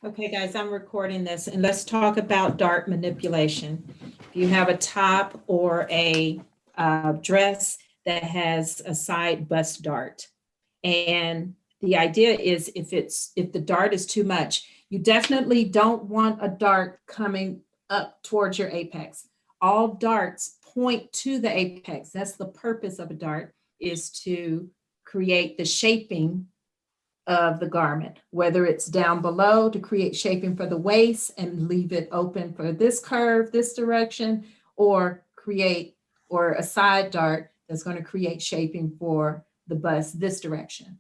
Okay, guys, I'm recording this and let's talk about dart manipulation. If you have a top or a dress that has a side bust dart, and the idea is if the dart is too much, you definitely don't want a dart coming up towards your apex. All darts point to the apex. That's the purpose of a dart, is to create the shaping of the garment, whether it's down below to create shaping for the waist and leave it open for this curve, this direction, or a side dart that's going to create shaping for the bust this direction.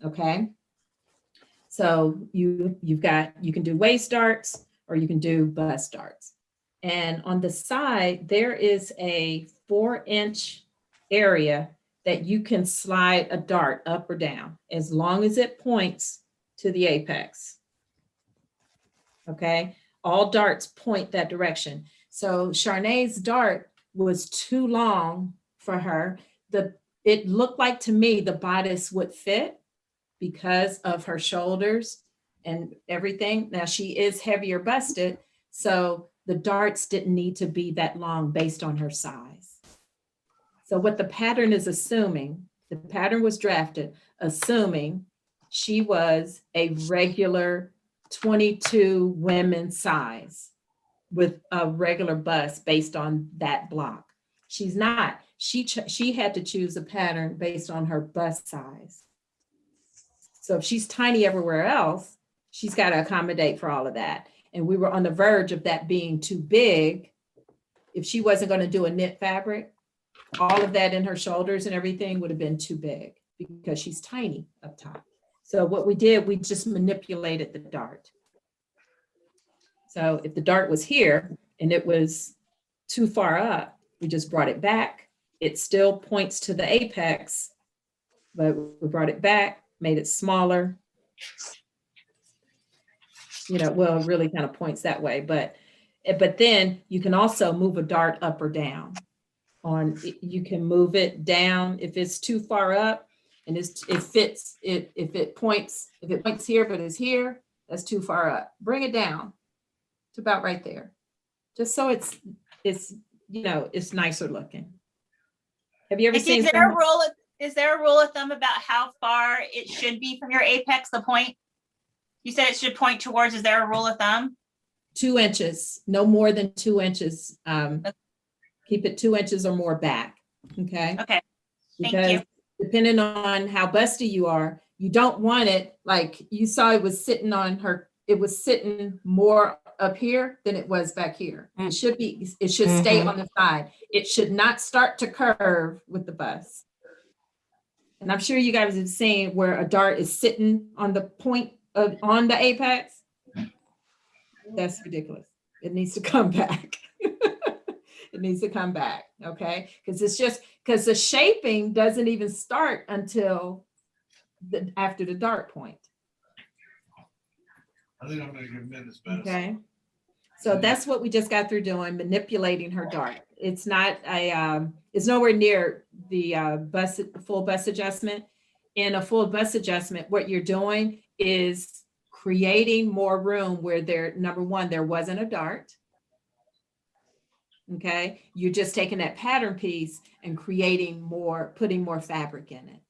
Okay. So you can do waist darts or you can do bust darts. And on the side, there is a 4-inch area that you can slide a dart up or down as long as it points to the apex. Okay, all darts point that direction. So Charnay's dart was too long for her. It looked like to me the bodice would fit because of her shoulders and everything. Now she is heavier busted, so the darts didn't need to be that long based on her size. So what the pattern is assuming, the pattern was drafted, assuming she was a regular 22 women size with a regular bust based on that block. She's not. She had to choose a pattern based on her bust size. So if she's tiny everywhere else, she's got to accommodate for all of that. And we were on the verge of that being too big. If she wasn't going to do a knit fabric, all of that in her shoulders and everything would have been too big because she's tiny up top. So what we did, we just manipulated the dart. So if the dart was here and it was too far up, we just brought it back. It still points to the apex, but we brought it back, made it smaller. Well, it really kind of points that way, but then you can also move a dart up or down. You can move it down if it's too far up, and if it points here but is here, that's too far up. Bring it down to about right there, just so it's nicer looking. Have you ever seen? Is there a rule of thumb about how far it should be from your apex? The point you said it should point towards. Is there a rule of thumb? 2 inches, no more than 2 inches. Keep it 2 inches or more back. Okay. Okay. Because depending on how busty you are, you don't want it like you saw it was sitting on her. It was sitting more up here than it was back here. It should stay on the side. It should not start to curve with the bust. And I'm sure you guys have seen where a dart is sitting on the point on the apex. That's ridiculous. It needs to come back. It needs to come back, okay? Because the shaping doesn't even start until after the dart point. I think I'm going to give Min his best. Okay. So that's what we just got through doing, manipulating her dart. It's not it's nowhere near the full bust adjustment. In a full bust adjustment, what you're doing is creating more room where number one, there wasn't a dart. Okay, you're just taking that pattern piece and creating more, putting more fabric in it.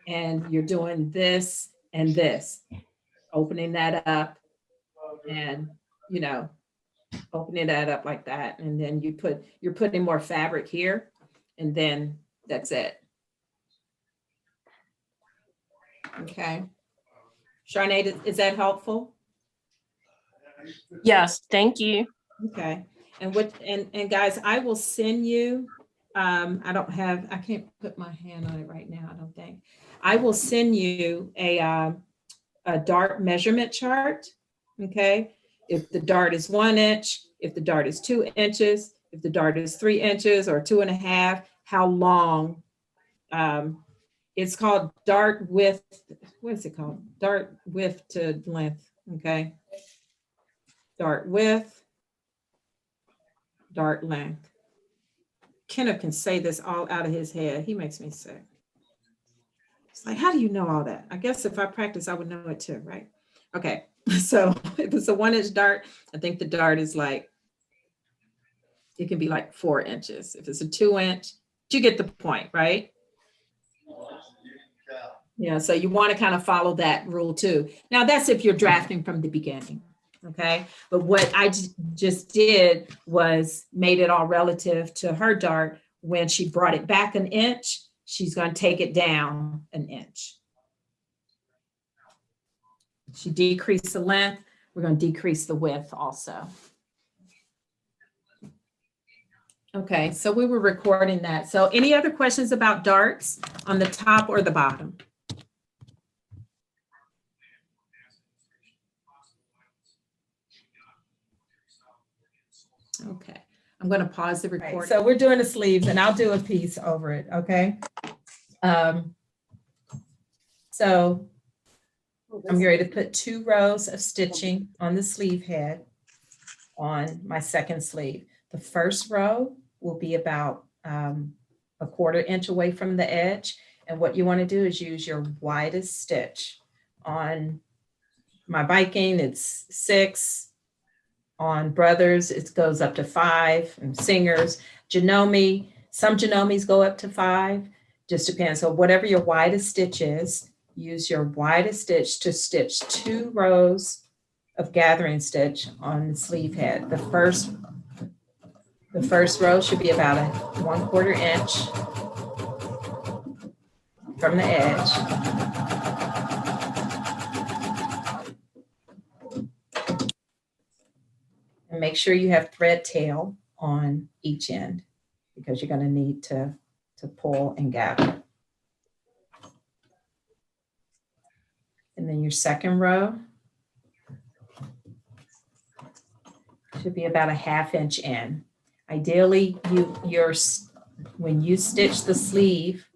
And you're doing this and this, opening that up and, opening that up like that. And then you're putting more fabric here and then that's it. Okay. Charnay, is that helpful? Yes, thank you. Okay. And guys, I will send you, I can't put my hand on it right now, I don't think. I will send you a dart measurement chart, okay? If the dart is 1 inch, if the dart is 2 inches, if the dart is 3 inches or 2.5, how long. It's called dart width, what is it called? Dart width to length, okay? Dart width. Dart length. Kenneth can say this all out of his head. He makes me sick. It's like, how do you know all that? I guess if I practice, I would know it too, right? Okay, so if it's a 1-inch dart, I think the dart is like, it can be like 4 inches. If it's a 2-inch, you get the point, right? Yeah, so you want to kind of follow that rule too. Now that's if you're drafting from the beginning, okay? But what I just did was made it all relative to her dart. When she brought it back an inch, she's going to take it down an inch. She decreased the length, we're going to decrease the width also. Okay, so we were recording that. So any other questions about darts on the top or the bottom? Okay, I'm going to pause the recording. So we're doing the sleeves and I'll do a piece over it, okay? So I'm ready to put 2 rows of stitching on the sleeve head on my second sleeve. The first row will be about a 1/4 inch away from the edge. And what you want to do is use your widest stitch. On my Viking, it's 6. On Brothers, it goes up to 5. And Singers, Janome, some Janomes go up to 5. Just depends. So whatever your widest stitch is, use your widest stitch to stitch 2 rows of gathering stitch on the sleeve head. The first row should be about a 1/4 inch from the edge. And make sure you have thread tail on each end because you're going to need to pull and gather. And then your second row should be about a 1/2 inch in. Ideally, when you stitch the sleeve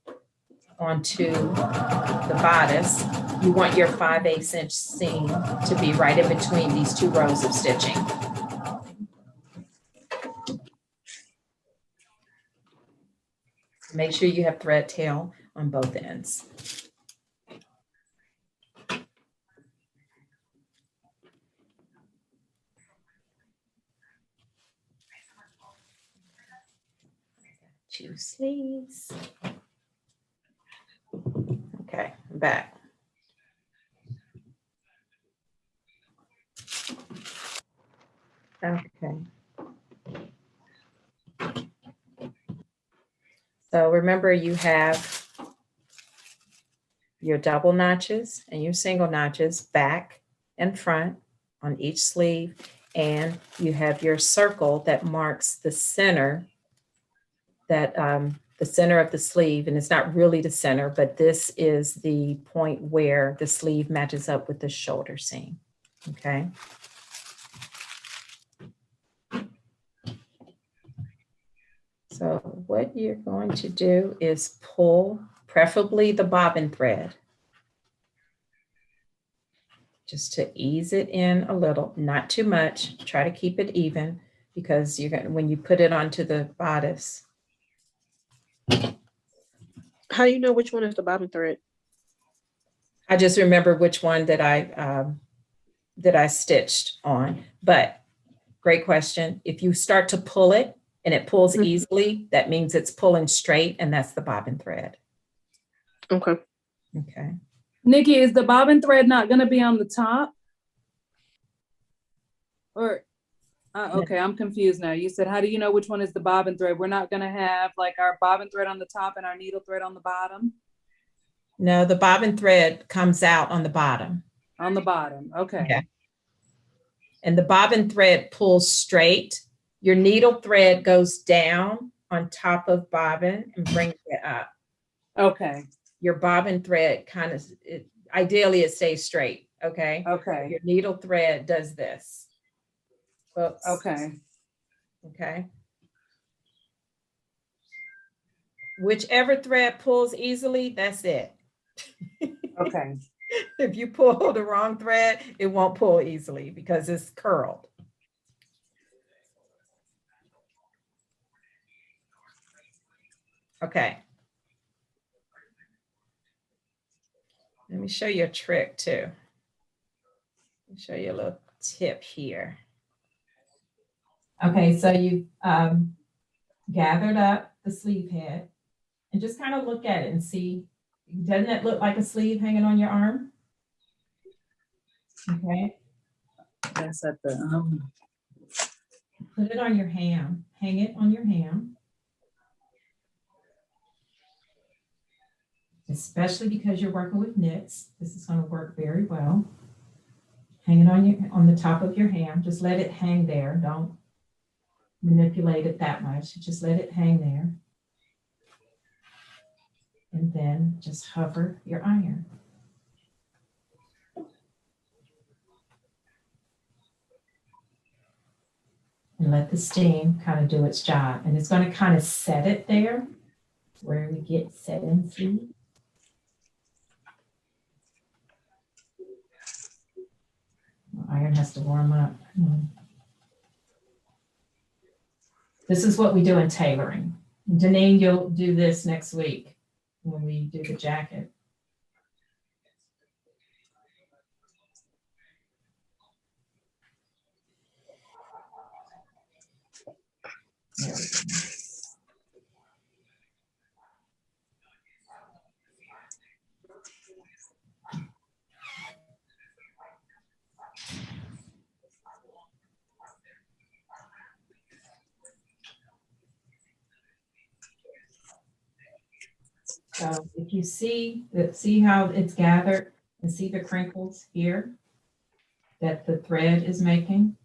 onto the bodice, you want your 5/8 inch seam to be right in between these 2 rows of stitching. Make sure you have thread tail on both ends. Two sleeves. Okay, I'm back. Okay. So remember, you have your double notches and your single notches back and front on each sleeve, and you have your circle that marks the center, that the center of the sleeve, and it's not really the center, but this is the point where the sleeve matches up with the shoulder seam. Okay. So what you're going to do is pull, preferably the bobbin thread, just to ease it in a little, not too much. Try to keep it even because you're going to, when you put it onto the bodice. How do you know which one is the bobbin thread? I just remember which one that I stitched on, but great question. If you start to pull it and it pulls easily, that means it's pulling straight, and that's the bobbin thread. Okay. Okay. Nikki, is the bobbin thread not going to be on the top? Or, okay, I'm confused now. You said, how do you know which one is the bobbin thread? We're not going to have like our bobbin thread on the top and our needle thread on the bottom? No, the bobbin thread comes out on the bottom. On the bottom, okay. Yeah. And the bobbin thread pulls straight. Your needle thread goes down on top of bobbin and brings it up. Okay. Your bobbin thread kind of, ideally it stays straight, okay? Okay. Your needle thread does this. Oops. Okay. Okay. Whichever thread pulls easily, that's it. Okay. If you pull the wrong thread, it won't pull easily because it's curled. Okay. Let me show you a trick too. Let me show you a little tip here. Okay, so you gathered up the sleeve head and just kind of look at it and see, doesn't it look like a sleeve hanging on your arm? Okay, That's at the, put it on your ham, hang it on your ham. Especially because you're working with knits, this is going to work very well. Hang it on the top of your ham. Just let it hang there. Don't manipulate it that much. Just let it hang there. And then just hover your iron. And let the steam kind of do its job. And it's going to kind of set it there where we get set and see. Iron has to warm up. This is what we do in tailoring. Janine, you'll do this next week when we do the jacket. There we go. So if you see how it's gathered and see the crinkles here that the thread is making.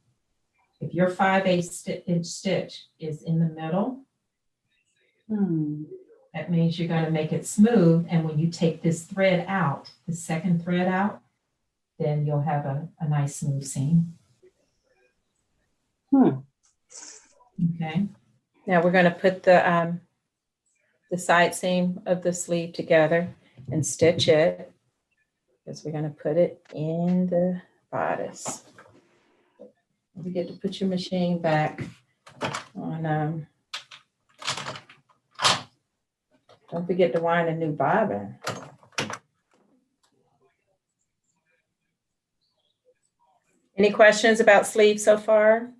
If your 5/8 inch stitch is in the middle, that means you're going to make it smooth. And when you take this thread out, the second thread out, then you'll have a nice smooth seam. Okay. Now we're going to put the side seam of the sleeve together and stitch it, because we're going to put it in the bodice. Don't forget to put your machine back on. Don't forget to wind a new bobbin. Any questions about sleeves so far?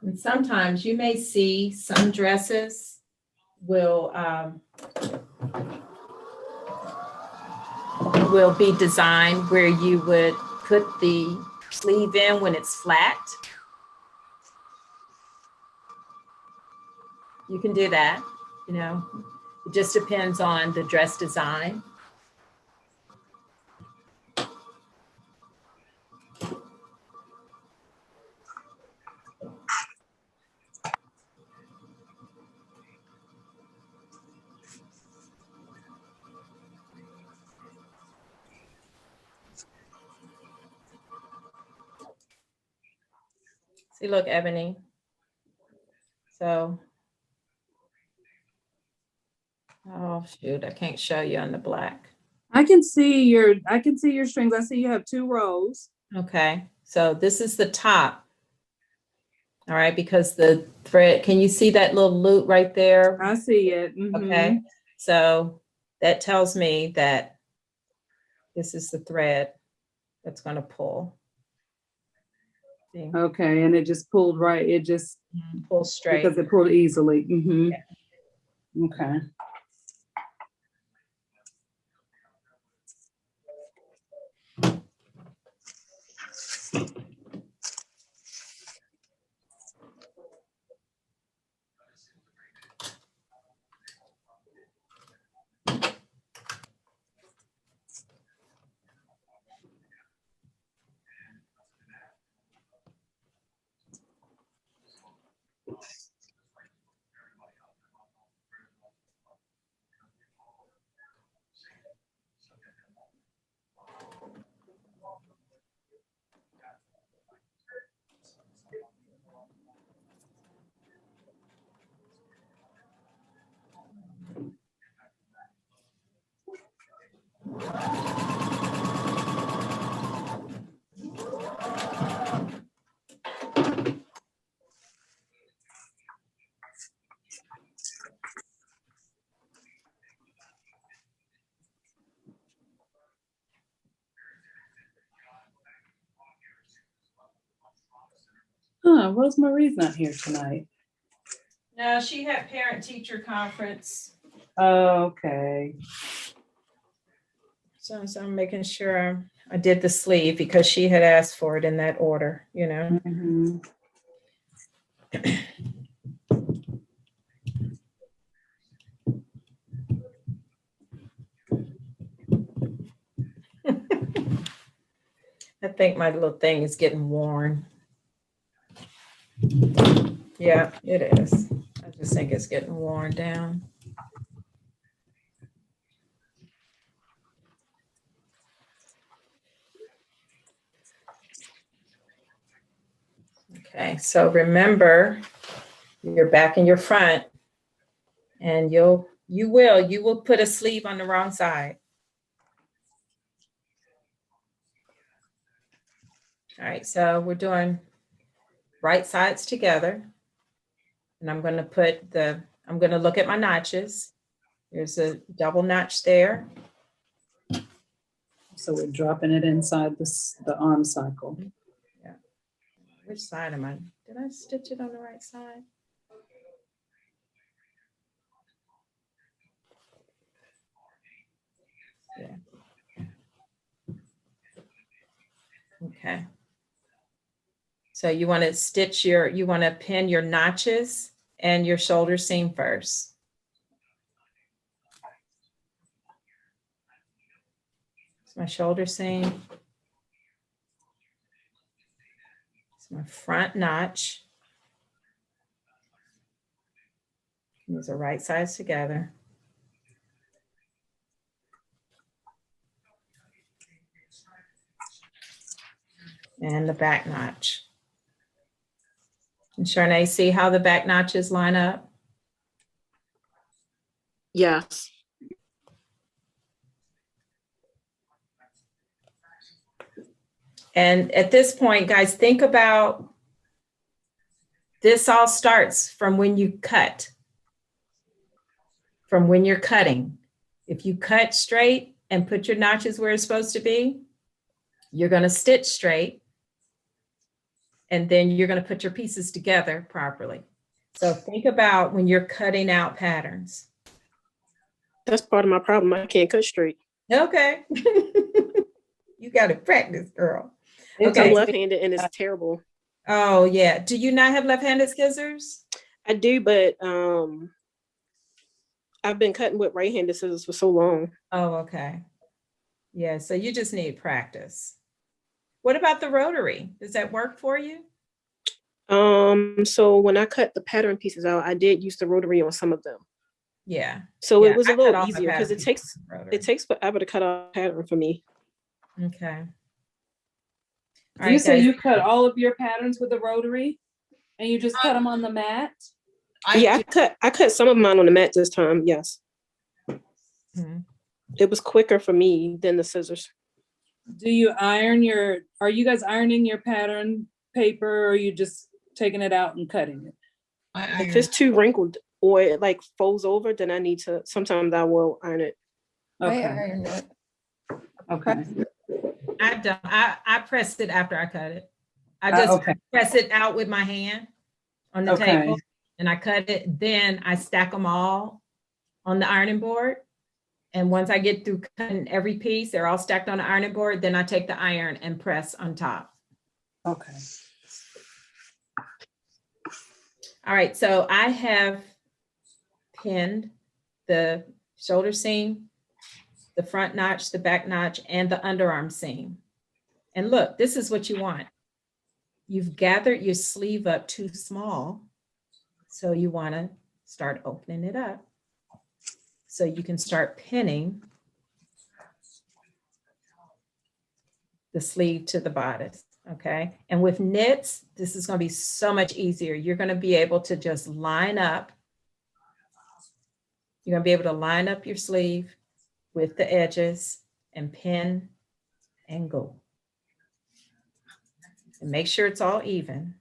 And sometimes you may see some dresses will be designed where you would put the sleeve in when it's flat. You can do that, you know, it just depends on the dress design. See, look, Ebony. So, oh shoot, I can't show you on the black. I can see your strings. I see you have 2 rows. Okay, so this is the top. All right, because the thread, can you see that little loop right there? I see it. Okay, so that tells me that this is the thread that's going to pull. See? Okay, and it just pulled right. It just Pull straight. because it pulled easily. Okay. Huh, Rosemarie's not here tonight. No, she had parent-teacher conference. Okay. So I'm making sure I did the sleeve because she had asked for it in that order, you know. Mhm. I think my little thing is getting worn. Yeah, it is. I just think it's getting worn down. Okay, so remember your back and your front, and you will put a sleeve on the wrong side. All right, so we're doing right sides together. And I'm going to look at my notches. There's a double notch there. So we're dropping it inside the arm cycle. Yeah. Which side am I? Did I stitch it on the right side? Yeah. Okay. So you want to pin your notches and your shoulder seam first. It's my shoulder seam. It's my front notch. These are right sides together. And the back notch. And Sharnae, see how the back notches line up? Yes. And at this point, guys, think about this all starts from when you cut, from when you're cutting. If you cut straight and put your notches where it's supposed to be, you're going to stitch straight. And then you're going to put your pieces together properly. So think about when you're cutting out patterns. That's part of my problem. I can't cut straight. Okay. You got to practice, girl. I'm left-handed and it's terrible. Oh, yeah. Do you not have left-handed scissors? I do, but I've been cutting with right-handed scissors for so long. Oh, okay. Yeah, so you just need practice. What about the rotary? Does that work for you? So when I cut the pattern pieces out, I did use the rotary on some of them. Yeah. So Yeah, it was I a cut little all my easier because pattern it pieces with rotary. takes forever to cut out a pattern for me. Okay. All You right, say guys. you cut all of your patterns with a rotary and you just cut them on the mat? I cut some of mine on the mat this time. Yes. Mhm. It was quicker for me than the scissors. Do you are you guys ironing your pattern paper, or are you just taking it out and cutting it? If it's too wrinkled or it like folds over, then sometimes I will iron it. Okay. Okay. I pressed it after I cut it. I just press it out with my hand on the table and I cut it. Then I stack them all on the ironing board. And once I get through cutting every piece, they're all stacked on the ironing board. Then I take the iron and press on top. Okay. All right, so I have pinned the shoulder seam, the front notch, the back notch, and the underarm seam. And look, this is what you want. You've gathered your sleeve up too small, so you want to start opening it up so you can start pinning the sleeve to the bodice, okay? And with knits, this is going to be so much easier. You're going to be able to just line up. You're going to be able to line up your sleeve with the edges, and pin and go. And make sure it's all even.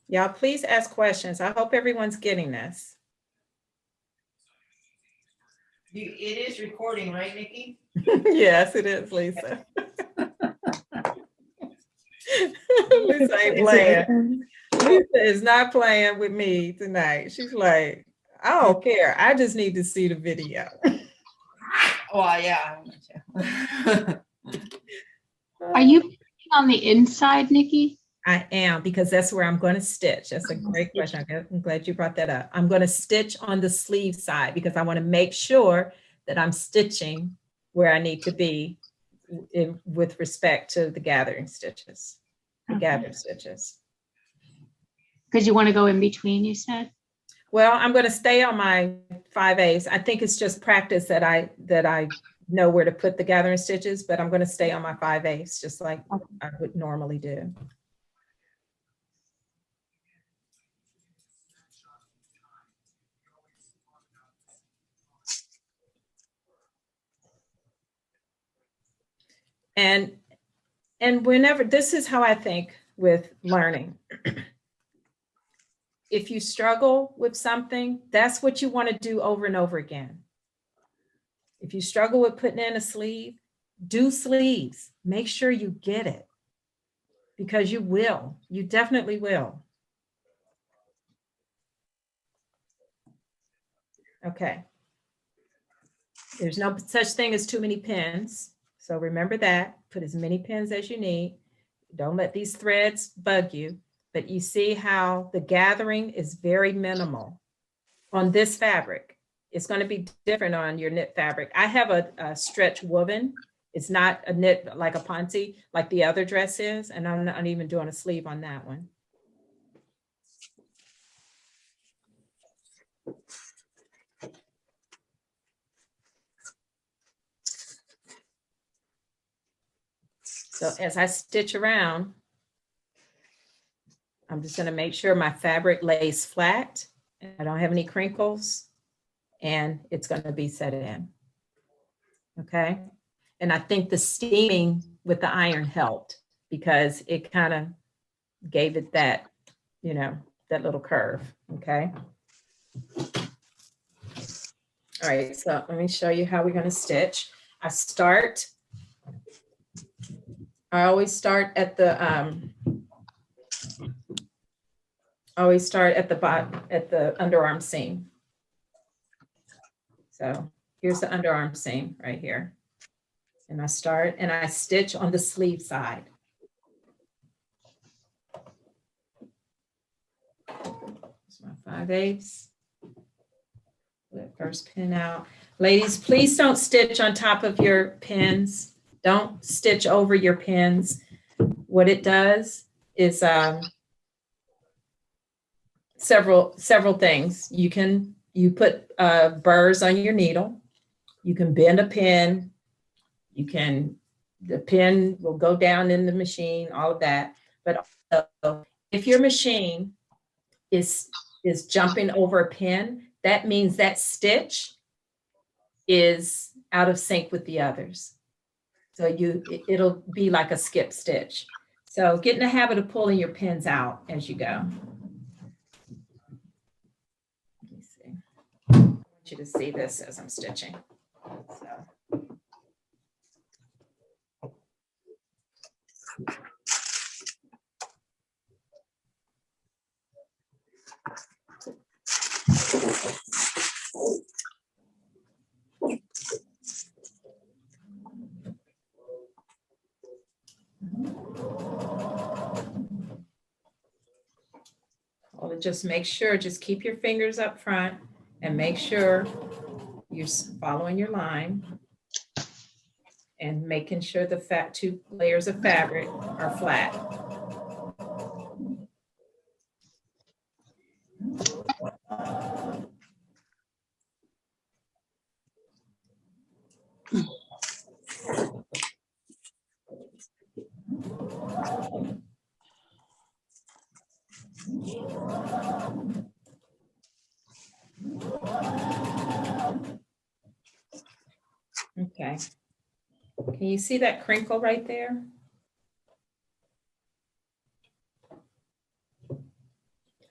Y'all, please ask questions. I hope everyone's getting this. It is recording, right, Nikki? Yes, it is, Lisa. Lisa ain't playing. Lisa is not playing with me tonight. She's like, I don't care. I just need to see the video. Well, yeah. Are you on the inside, Nikki? I am, because that's where I'm going to stitch. That's a great question. I'm glad you brought that up. I'm going to stitch on the sleeve side because I want to make sure that I'm stitching where I need to be with respect to the gathering stitches, the gathered stitches. Because you want to go in between, you said? Well, I'm going to stay on my 5/8. I think it's just practice that I know where to put the gathering stitches, but I'm going to stay on my 5/8 just like I would normally do. And whenever, this is how I think with learning. If you struggle with something, that's what you want to do over and over again. If you struggle with putting in a sleeve, do sleeves. Make sure you get it, because you will. You definitely will. Okay. There's no such thing as too many pins. So remember that. Put as many pins as you need. Don't let these threads bug you. But you see how the gathering is very minimal on this fabric. It's going to be different on your knit fabric. I have a stretch woven. It's not a knit like a ponte like the other dress is, and I'm not even doing a sleeve on that one. So as I stitch around, I'm just going to make sure my fabric lays flat and I don't have any crinkles, and it's going to be set in. Okay. And I think the steaming with the iron helped because it kind of gave it that, you know, that little curve. Okay. All right. So let me show you how we're going to stitch. I always start at the bottom, at the underarm seam. So here's the underarm seam right here. And I start and I stitch on the sleeve side. That's my 5/8. That first pin out. Ladies, please don't stitch on top of your pins. Don't stitch over your pins. What it does is several things. You put burrs on your needle. You can bend a pin. The pin will go down in the machine, all of that. But also, if your machine is jumping over a pin, that means that stitch is out of sync with the others. So it'll be like a skip stitch. So get in the habit of pulling your pins out as you go. Let me see. I want you to see this as I'm stitching. So. Well, just make sure, just keep your fingers up front and make sure you're following your line and making sure the two layers of fabric are flat. Can you see that crinkle right there?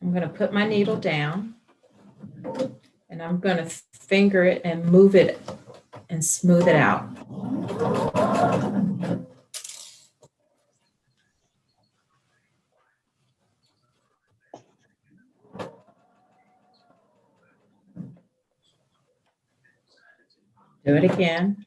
I'm going to put my needle down and I'm going to finger it and move it and smooth it out. Do it again.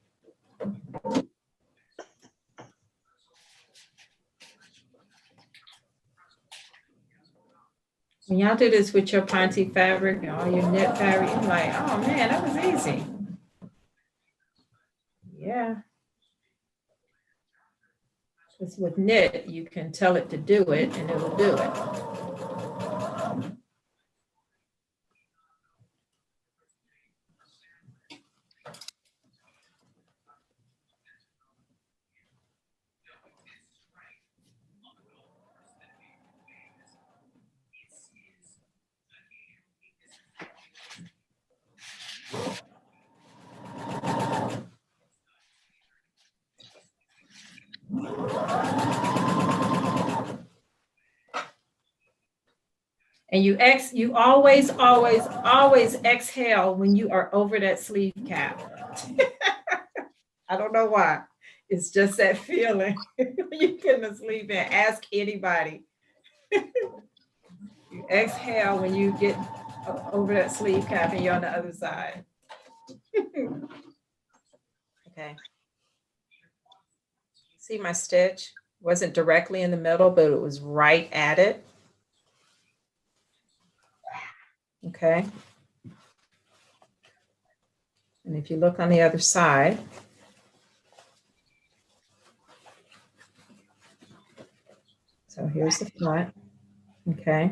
When y'all do this with your Ponte fabric and all your knit fabric, you're like, oh man, that was easy. Yeah. Because with knit, you can tell it to do it and it will do it. And you always exhale when you are over that sleeve cap. I don't know why. It's just that feeling. You put the sleeve in. Ask anybody. You exhale when you get over that sleeve cap and you're on the other side. Okay. See my stitch? Wasn't directly in the middle, but it was right at it. Okay. And if you look on the other side, so here's the front, okay.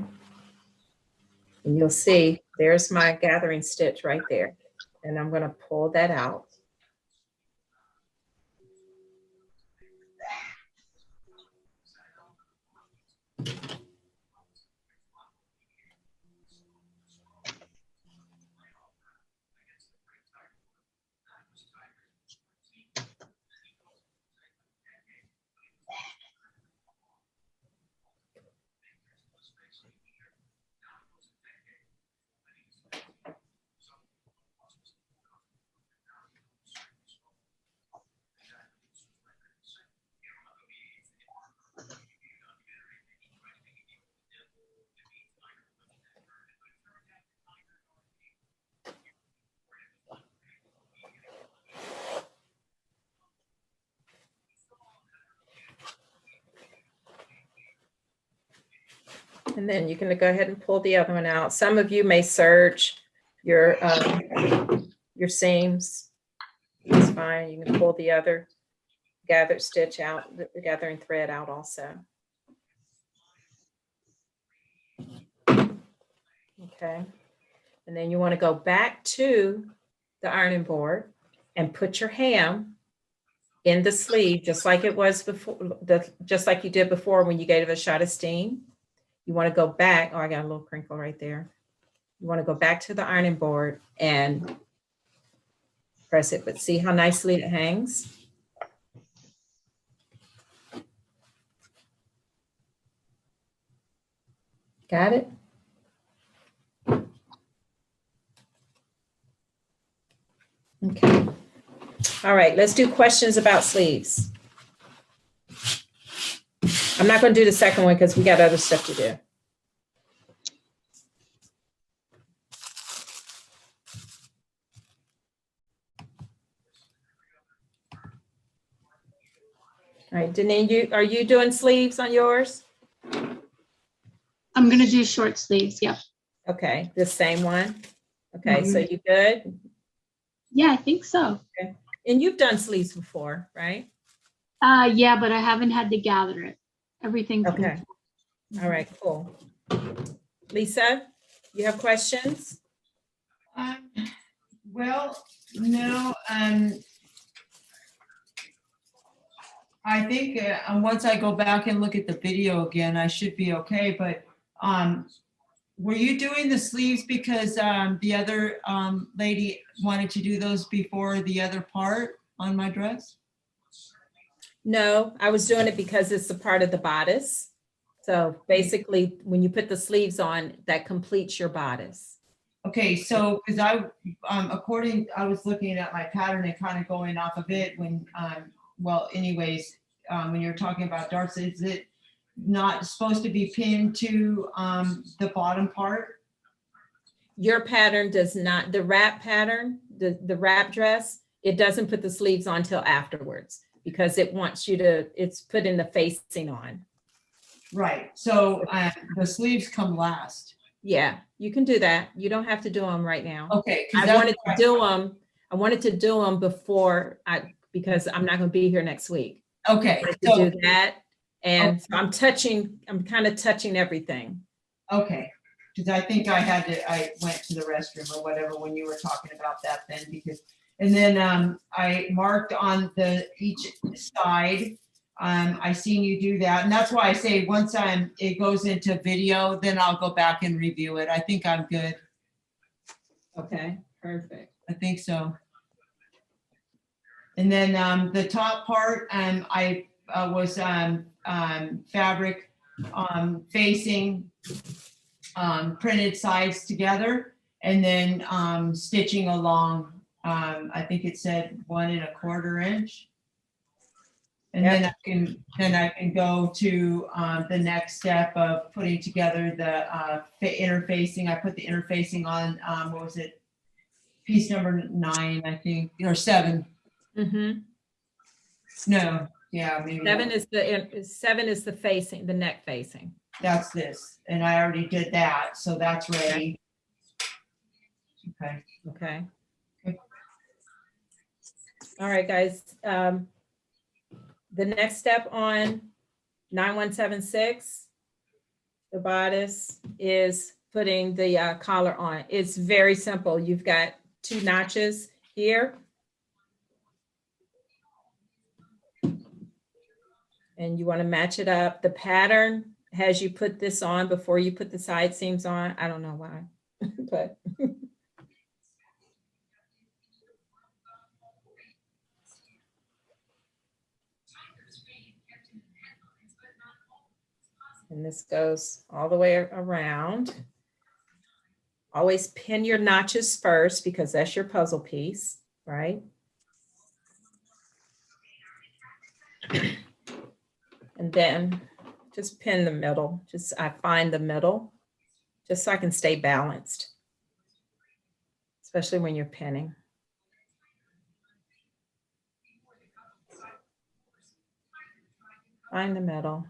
And you'll see there's my gathering stitch right there. And I'm going to pull that out. And then you can go ahead and pull the other one out. Some of you may serge your seams. It's fine. You can pull the other gathered stitch out, the gathering thread out also. Okay. And then you want to go back to the ironing board and put your ham in the sleeve, just like it was before, just like you did before when you gave it a shot of steam. You want to go back. Oh, I got a little crinkle right there. You want to go back to the ironing board and press it, but see how nicely it hangs? Got it? Okay. All right, let's do questions about sleeves. I'm not going to do the second one because we got other stuff to do. All right, Deneen, are you doing sleeves on yours? I'm gonna do short sleeves, yep. Okay, the same one. Okay, so you good? Yeah, I think so. Okay. And you've done sleeves before, right? Yeah, but I haven't had to gather it. Everything's been- Okay. All right, cool. Lisa, you have questions? Well, no, I think once I go back and look at the video again, I should be okay, but were you doing the sleeves because the other lady wanted to do those before the other part on my dress? No, I was doing it because it's a part of the bodice. So basically, when you put the sleeves on, that completes your bodice. Okay, so, because I was looking at my pattern and kind of going off of it when, well, anyways, when you're talking about darts, is it not supposed to be pinned to the bottom part? Your pattern does not, the wrap pattern, the wrap dress, it doesn't put the sleeves on till afterwards because it wants you to, it's putting the facing on. Right, so the sleeves come last. Yeah, you can do that. You don't have to do them right now. Okay. 'cause I that's wanted to what do them. I wanted to do them before because I'm not going to be here next week. Okay, I wanted so, to do that. And so I'm kind of touching everything. okay, because I think I went to the restroom or whatever when you were talking about that then, because, and then I marked on each side. I seen you do that, and that's why I say once it goes into video, then I'll go back and review it. I think I'm good. Okay, perfect. I think so. And then the top part, I was fabric facing printed sides together, and then stitching along. I think it said 1 1/4 inch. And then I can go to the next step of putting together the interfacing. I put the interfacing on, what was it? Piece number 9, I think, or 7. Mm-hmm. No, yeah, maybe. 7 is the facing, the neck facing. That's this, and I already did that, so that's ready. Okay. Okay. Okay. All right, guys. The next step on 9176, the bodice, is putting the collar on. It's very simple. You've got 2 notches here. And you want to match it up. The pattern has you put this on before you put the side seams on. I don't know why, but. And this goes all the way around. Always pin your notches first because that's your puzzle piece, right? And then just pin the middle. I find the middle just so I can stay balanced, especially when you're pinning. Find the middle,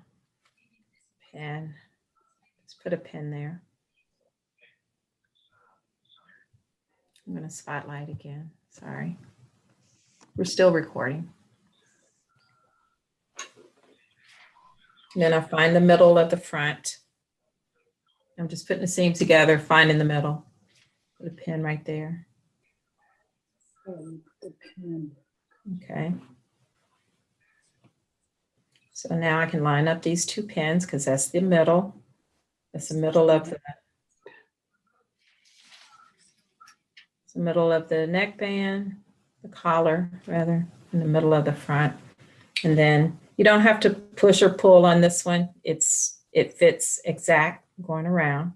pin, just put a pin there. I'm going to spotlight again. Sorry. We're still recording. And then I find the middle of the front. I'm just putting the seams together, finding the middle. Put a pin right there. Okay. So now I can line up these 2 pins because that's the middle. That's the middle of the neckband, the collar rather, in the middle of the front. And then you don't have to push or pull on this one. It fits exact going around,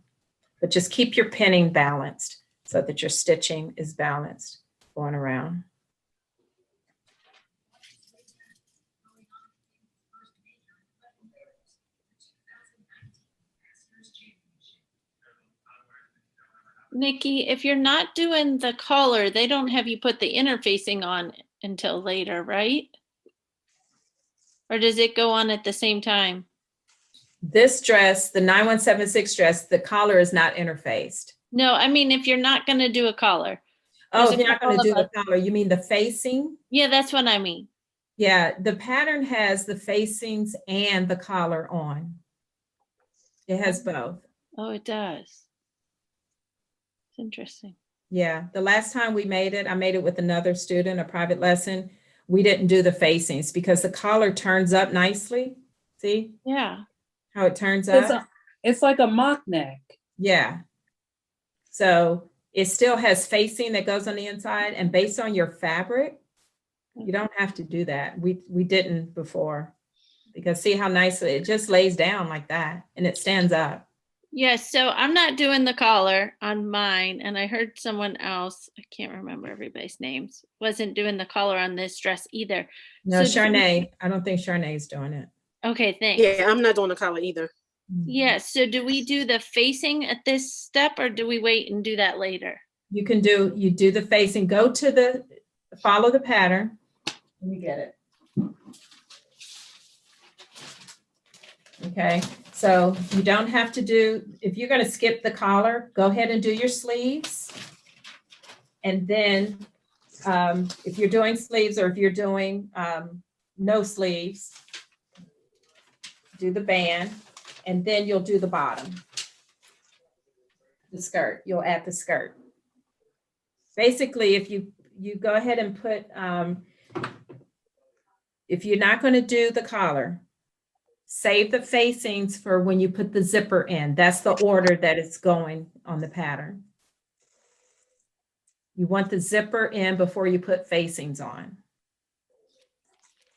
but just keep your pinning balanced so that your stitching is balanced going around. Nikki, if you're not doing the collar, they don't have you put the interfacing on until later, right? Or does it go on at the same time? This dress, the 9176 dress, the collar is not interfaced. No, I mean, if you're not going to do a collar. Oh, There's a if you're not going to couple do of the collar, you mean the facing? Yeah, that's what I mean. Yeah, the pattern has the facings and the collar on. It has both. Oh, it does. It's interesting. Yeah, the last time we made it, I made it with another student, a private lesson. We didn't do the facings because the collar turns up nicely. See Yeah. how it turns up? It's like a mock neck. Yeah. So it still has facing that goes on the inside, and based on your fabric, You don't have to do that. We didn't before. Because see how nicely it just lays down like that and it stands up. Yes, so I'm not doing the collar on mine, and I heard someone else, I can't remember everybody's names, wasn't doing the collar on this dress either. No, So do we- Charnay, I don't think Charnay's doing it. Okay, thanks. Yeah, I'm not doing the collar either. Yeah, so do we do the facing at this step, or do we wait and do that later? You do the facing, follow the pattern. Let me get it. Okay, so you don't have to do, if you're going to skip the collar, go ahead and do your sleeves. And then if you're doing sleeves or if you're doing no sleeves, do the band, and then you'll do the bottom, the skirt. You'll add the skirt. Basically, if you go ahead and put, if you're not going to do the collar, save the facings for when you put the zipper in. That's the order that it's going on the pattern. You want the zipper in before you put facings on.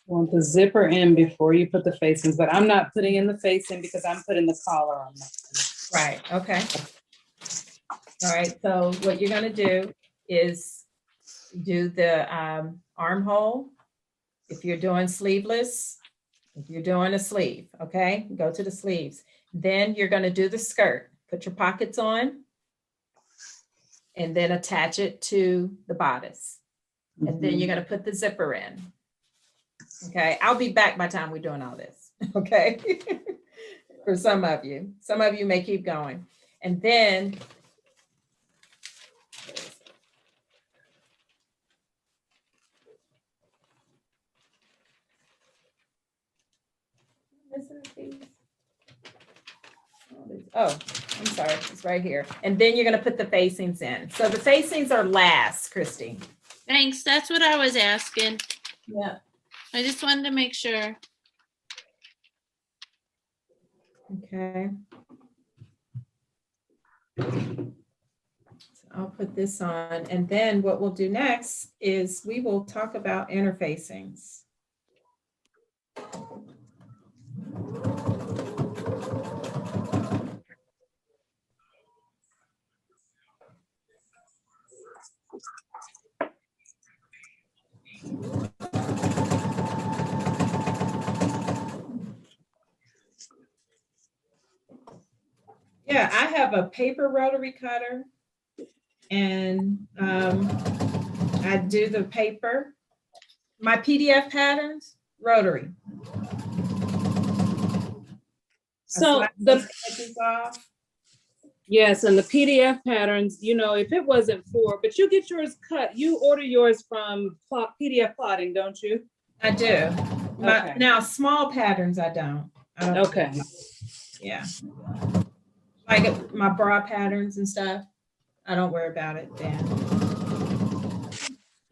Want the zipper in before you put the facings, but I'm not putting in the facing because I'm putting the collar on that. Right, okay. All right, so what you're gonna do is do the armhole. If you're doing sleeveless, if you're doing a sleeve, okay, go to the sleeves. Then you're gonna do the skirt. Put your pockets on and then attach it to the bodice. And then you're gonna put the zipper in. Okay, I'll be back by the time we're doing all this, okay? For some of you may keep going. And then oh, I'm sorry, it's right here. And then you're gonna put the facings in. So the facings are last, Christy. Thanks, that's what I was asking. Yeah. I just wanted to make sure. Okay. So I'll put this on, and then what we'll do next is we will talk about interfacings. Yeah, I have a paper rotary cutter and I do the paper. My PDF patterns, rotary. So yes, and the PDF patterns, you know, if it wasn't for, but you get yours cut, you order yours from PDF plotting, don't you? I do. Okay. Now, small patterns, I don't. Okay. Yeah. Like my bra patterns and stuff, I don't worry about it then.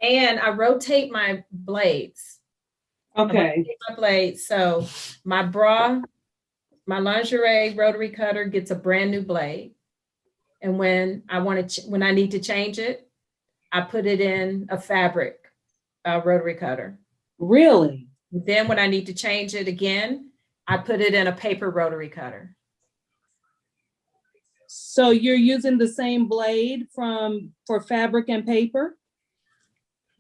And I rotate my blades. Okay. My blades. So my bra, my lingerie rotary cutter gets a brand new blade. And when I need to change it, I put it in a fabric rotary cutter. Really? Then when I need to change it again, I put it in a paper rotary cutter. So you're using the same blade for fabric and paper?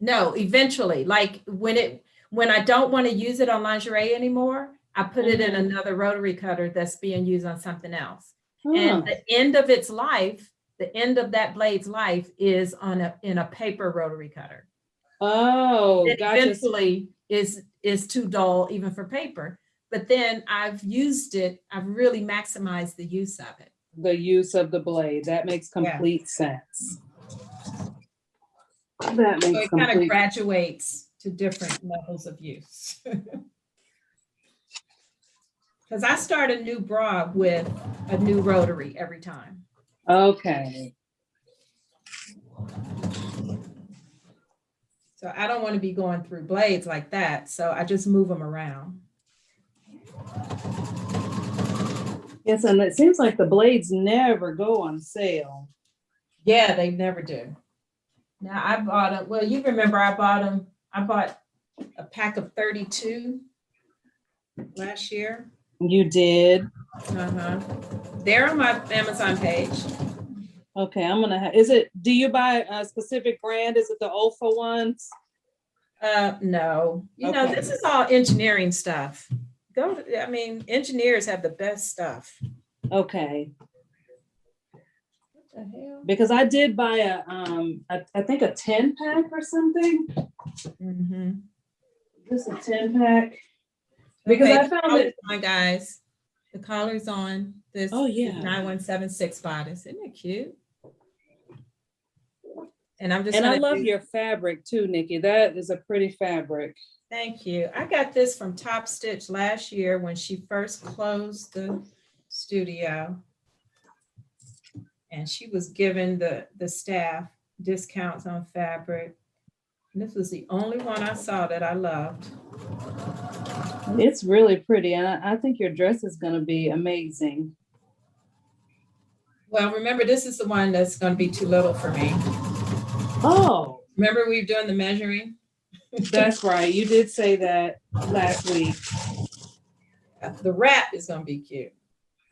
No, eventually, like when I don't want to use it on lingerie anymore, I put it in another rotary cutter that's being used on something else. And the end of its life, the end of that blade's life is in a paper rotary cutter. Oh, It gotcha. eventually is too dull even for paper. But then I've used it, I've really maximized the use of it. The use of the blade. That makes complete sense. That So makes it kind of complete. graduates to different levels of use. Because I start a new bra with a new rotary every time. Okay. So I don't want to be going through blades like that. So I just move them around. Yes, and it seems like the blades never go on sale. Yeah, they never do. Now I bought them. Well, you remember I bought a pack of 32 last year. You did. Uh-huh. They're on my Amazon page. Okay, I'm gonna have, do you buy a specific brand? Is it the Olfa ones? No, you know, Okay. this is all engineering stuff. I mean, engineers have the best stuff. Okay, What the hell? because I did buy I think a 10 pack or something. Mm-hmm. This is a 10 pack. Because Okay, I found it. my guys, the collar's on this. Oh, yeah. 9176 bodice. Isn't it cute? And I'm just And I gonna love do- your fabric too, Nikki. That is a pretty fabric. Thank you. I got this from Top Stitch last year when she first closed the studio. And she was giving the staff discounts on fabric. And this was the only one I saw that I loved. It's really pretty. And I think your dress is gonna be amazing. Well, remember, this is the one that's gonna be too little for me. Oh, Remember we were doing the measuring? that's right. You did say that last week. The wrap is gonna be cute.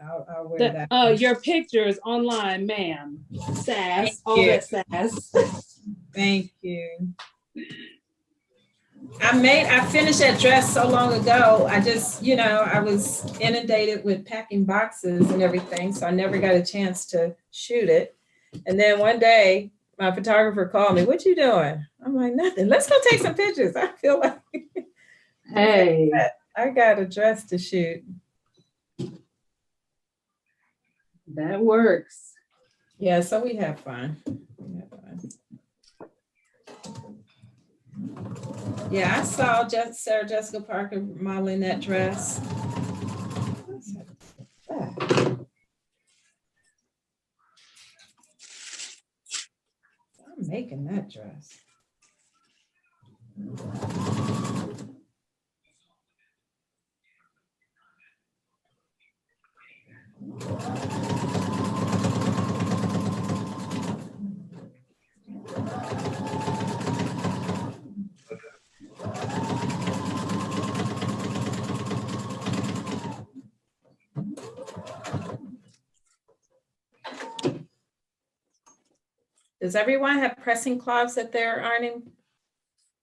I'll wear that. Your pictures online, ma'am. Sass, Thank all you. that sass. Thank you. I finished that dress so long ago. I just, you know, I was inundated with packing boxes and everything, so I never got a chance to shoot it. And then one day, my photographer called me, "What you doing?" I'm like, "Nothing. Let's go take some pictures." I feel like Hey, I got a dress to shoot. that works. Yeah, so we have fun. We have fun. Yeah, I saw Sarah Jessica Parker modeling that dress. What's that? I'm making that dress. Does everyone have pressing cloths at their ironing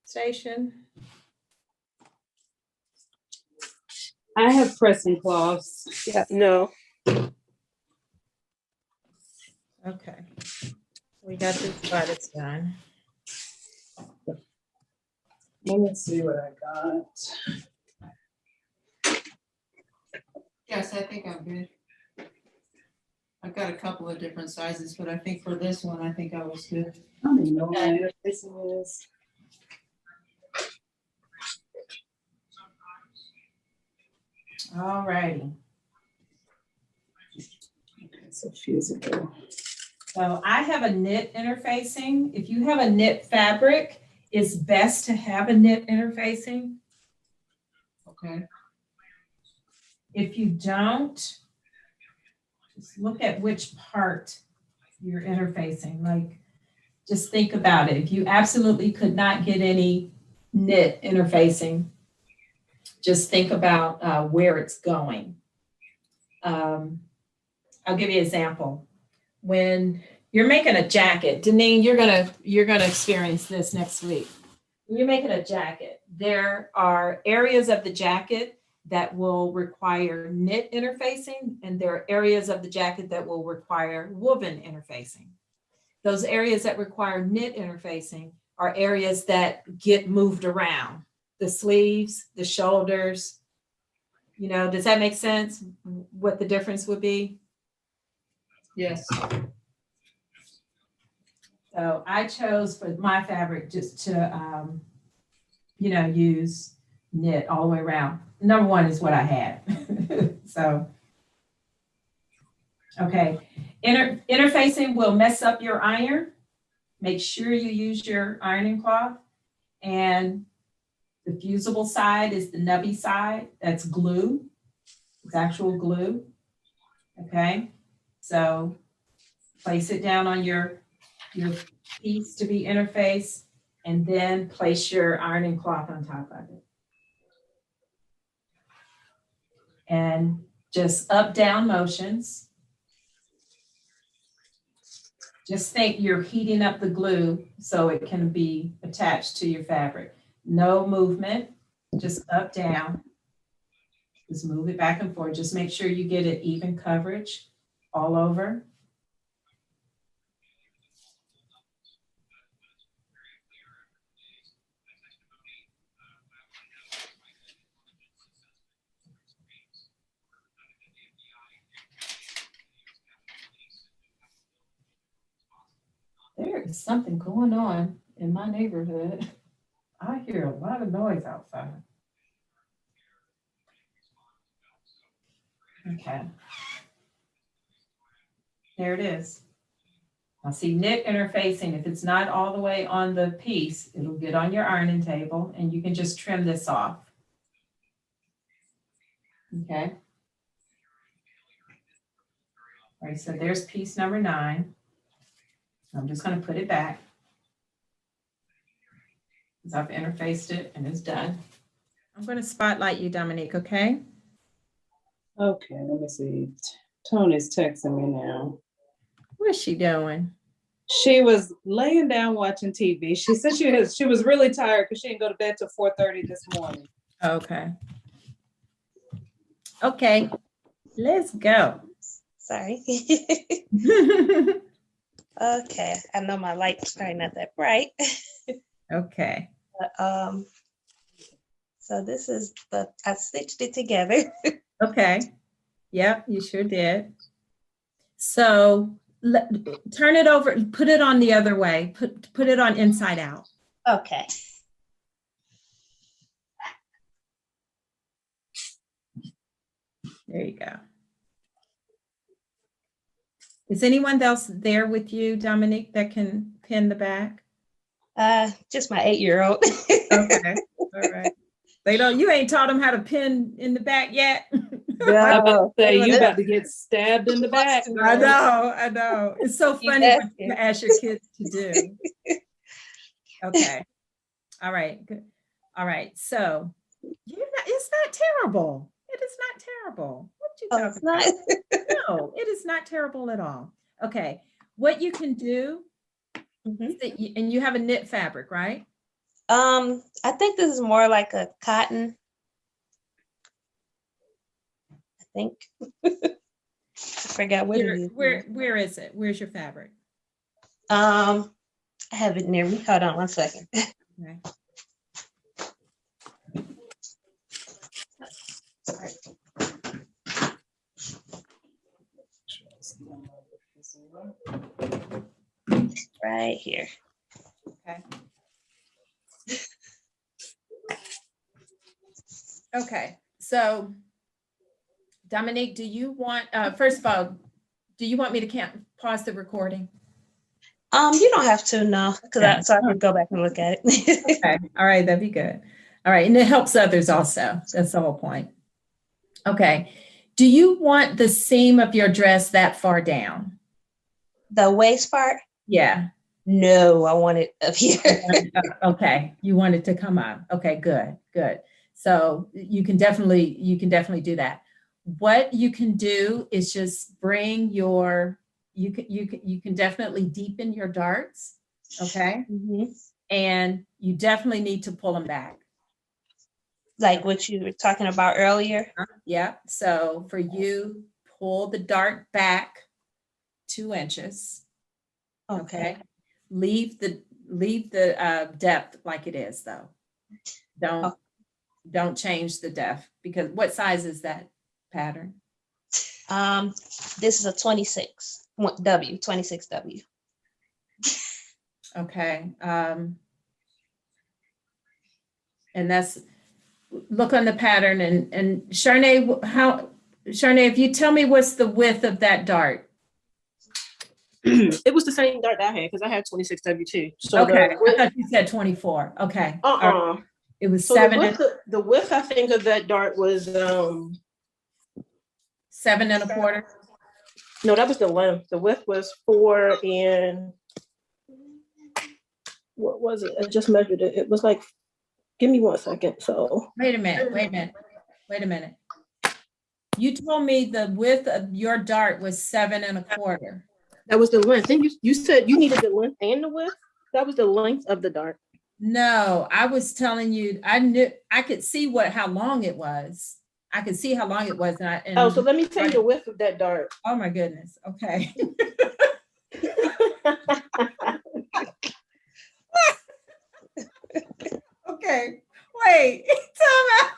station? I have pressing cloths. Yeah, no. Okay. We got this bodice done. Let me see what I got. Yes, I think I'm good. I've got a couple of different sizes, but I think for this one, I think I was good. I don't even know what my interfacing is. All righty. Okay, so fusible. So I have a knit interfacing. If you have a knit fabric, it's best to have a knit interfacing. Okay. If you don't, just look at which part you're interfacing. Like, just think about it. If you absolutely could not get any knit interfacing, just think about where it's going. I'll give you an example. When you're making a jacket, Deneen, you're gonna experience this next week. When you're making a jacket, there are areas of the jacket that will require knit interfacing, and there are areas of the jacket that will require woven interfacing. Those areas that require knit interfacing are areas that get moved around. The sleeves, the shoulders, you know, does that make sense? What the difference would be? Yes. So I chose for my fabric just to, you know, use knit all the way around. Number one is what I had. So, okay. Interfacing will mess up your iron. Make sure you use your ironing cloth. And the fusible side is the nubby side. That's glue. It's actual glue. Okay. So place it down on your piece to be interfaced And then place your ironing cloth on top of it. And just up, down motions. Just think you're heating up the glue so it can be attached to your fabric. No movement, just up, down. Just move it back and forth. Just make sure you get it even coverage all over. There is something going on in my neighborhood. I hear a lot of noise outside. Okay. There it is. Now see, knit interfacing, if it's not all the way on the piece, it'll get on your ironing table and you can just trim this off. Okay. All right, so there's piece number 9. I'm just going to put it back because I've interfaced it and it's done. I'm going to spotlight you, Dominique, okay? Okay, let me see. Tony's texting me now. What's she doing? She was laying down watching TV. She said she was really tired because she didn't go to bed till 4:30 this morning. Okay. Okay, let's go. Sorry. Okay, I know my light's probably not that bright. Okay. But, so this is I stitched it together. Okay. Yep, you sure did. So turn it over, put it on the other way. Put it on inside out. Okay. There you go. Is anyone else there with you, Dominique, that can pin the back? Just my 8-year-old. Okay. All right. You ain't taught them how to pin in the back yet? I'm about to say, you about to get stabbed in the back. I know. It's so funny what you ask your kids to do. Okay. All right. Good. All right. So it's not terrible. It is not terrible. What you talking about? No, it is not terrible at all. Okay. What you can do, and you have a knit fabric, right? I think this is more like a cotton. I think. I forgot what it is. Where is it? Where's your fabric? I have it near me. Hold on 1 second. Okay. Right here. Okay. Okay. So, Dominique, do you want, first of all, do you want me to pause the recording? You don't have to, no, because Okay. so I can go back and look at it. Okay. All right. That'd be good. All right. And it helps others also. That's the whole point. Okay. Do you want the seam of your dress that far down? The waist part? Yeah. No, I want it up here. Okay. You want it to come up. Okay, good. So you can definitely do that. What you can do is just bring you can definitely deepen your darts. Okay. And you definitely need to pull them back. Like what you were talking about earlier? Yeah. So for you, pull the dart back 2 inches. Okay. Leave the depth like it is though. Don't change the depth because what size is that pattern? This is a 26W. Okay. And that's, look on the pattern and Sharnae, if you tell me what's the width of that dart? It was the same dart that I had because I had 26W too. So okay, I thought you said 24. Okay. It was so 7. The width I think of that dart was 7 1/4. No, that was the length. The width was 4 and what was it? I just measured it. It was like, give me 1 second. So Wait a minute. You told me the width of your dart was 7¼ that was the length. Then you said you needed the length and the width. That was the length of the dart. No, I was telling you, I knew, I could see how long it was. I could see how long it was. Oh, so let me tell you the width of that dart. Oh my goodness. Okay. Okay. Wait. Time out.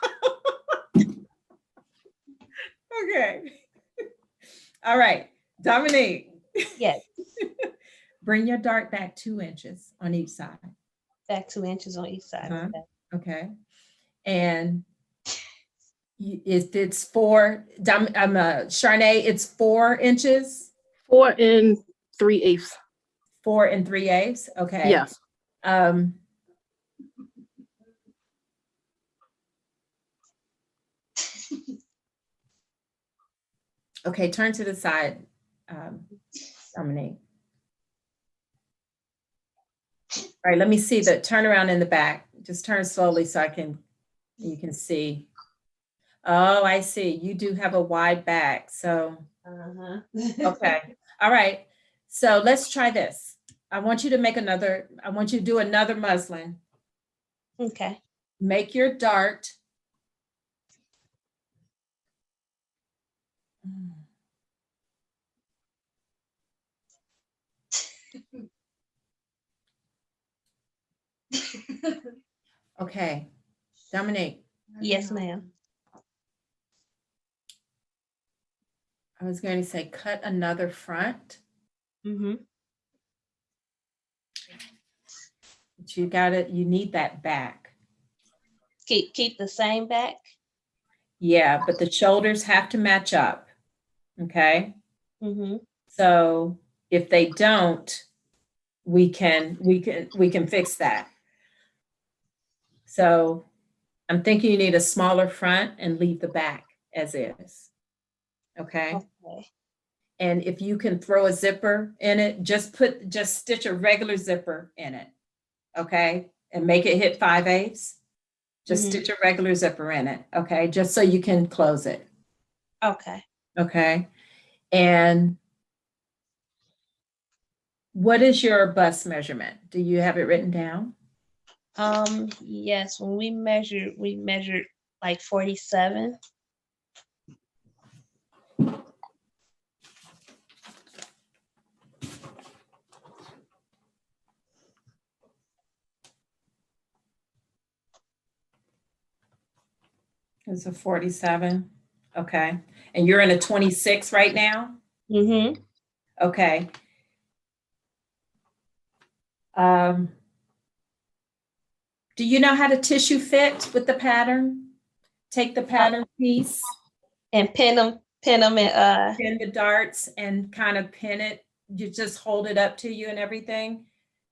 Okay. All right. Dominique. Yes, Bring your dart back 2 inches on each side. back 2 inches on each side. Uh-huh. Okay. Okay. And if it's 4, Charnay, it's 4 inches. 4 3/8. 4 3/8. Okay. Yes. Okay, turn to the side, Dominique. All right, let me see the turnaround in the back. Just turn slowly so you can see. Oh, I see. You do have a wide back. So, okay. All right. So let's try this. I want you to do another muslin. Okay. Make your dart. Okay, Dominique. Yes, ma'am. I was going to say cut another front. Mm-hmm. But you need that back. Keep the same back. Yeah, but the shoulders have to match up. Okay. Mm-hmm. So if they don't, we can fix that. So I'm thinking you need a smaller front and leave the back as is. Okay. Okay. And if you can throw a zipper in it, just stitch a regular zipper in it. Okay. And make it hit 5/8. Just stitch a regular zipper in it. Okay. Just so you can close it. Okay. Okay. And what is your bust measurement? Do you have it written down? Yes, when we measured like 47. It's a 47. Okay. And you're in a 26 right now? Mm-hmm. Okay. Do you know how to tissue fit with the pattern? Take the pattern piece. And pin them and Pin the darts and kind of pin it. You just hold it up to you and everything.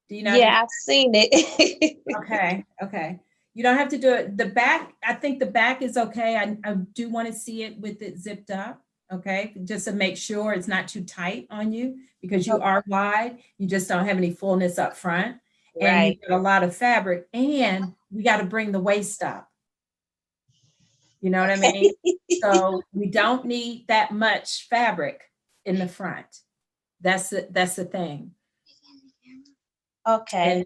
Do you know? yeah, I've seen it. Okay. Okay. You don't have to do it. The back, I think the back is okay. I do want to see it with it zipped up. Okay. Just to make sure it's not too tight on you because you are wide. You just don't have any fullness up front. And Right. you got a lot of fabric and we got to bring the waist up. You know what I mean? So we don't need that much fabric in the front. That's the thing. Okay.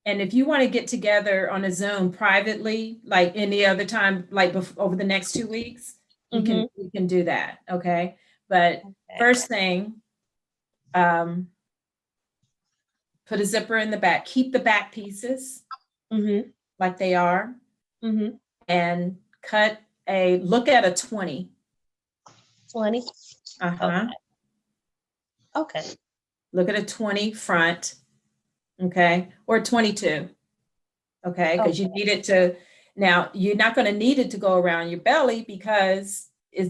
And if you want to get together on a Zoom privately, like any other time, like over the next 2 weeks, we can do that. Okay. But first thing, put a zipper in the back, keep the back pieces like they are, and look at a 20. 20. Uh-huh. Okay. Look at a 20 front. Okay. Or 22. Okay. Because you need it to, now you're not going to need it to go around your belly because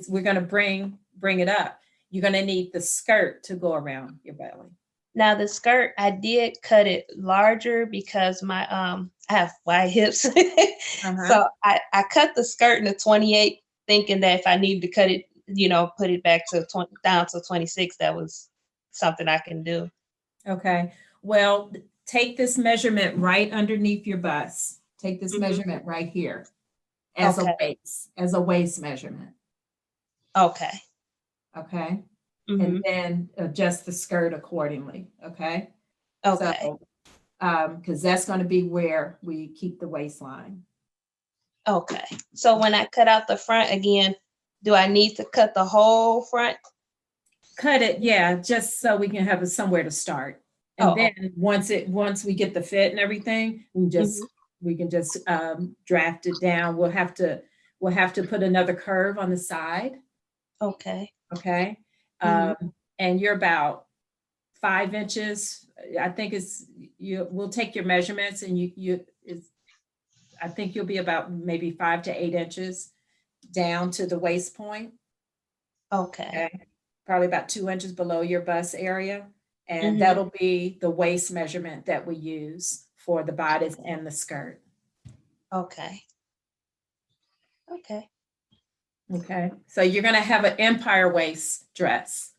we're going to bring it up. You're going to need the skirt to go around your belly. Now the skirt, I did cut it larger because my I have wide hips. So I cut the skirt in a 28, thinking that if I needed to cut it, put it back to down to 26, that was something I can do. Okay. Well, take this measurement right underneath your bust. Take this measurement right here as a waist measurement. Okay. Okay. Mhm. And then adjust the skirt accordingly. Okay. Okay. So, because that's going to be where we keep the waistline. Okay. So when I cut out the front again, do I need to cut the whole front? Cut it, yeah, just so we can have somewhere to start. And then once we get the fit and everything, we can just draft it down. We'll have to put another curve on the side. Okay. Okay. And you're about 5 inches. I think we'll take your measurements and I think you'll be about maybe 5 to 8 inches down to the waist point. Okay. Probably about 2 inches below your bust area. And that'll be the waist measurement that we use for the bodice and the skirt. Okay. Okay. Okay. So you're going to have an empire waist dress.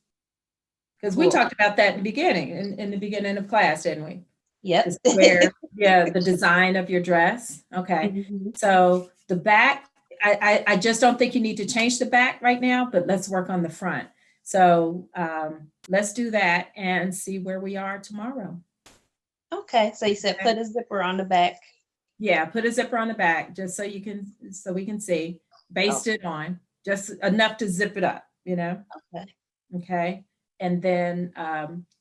Because we talked about that in the beginning, in the beginning of class, didn't we? Yep. Where, the design of your dress. Okay. So the back, I just don't think you need to change the back right now, but let's work on the front. So let's do that and see where we are tomorrow. Okay. So you said put a zipper on the back. Yeah, put a zipper on the back just so we can see. Baste it on, just enough to zip it up, Okay. Okay. And then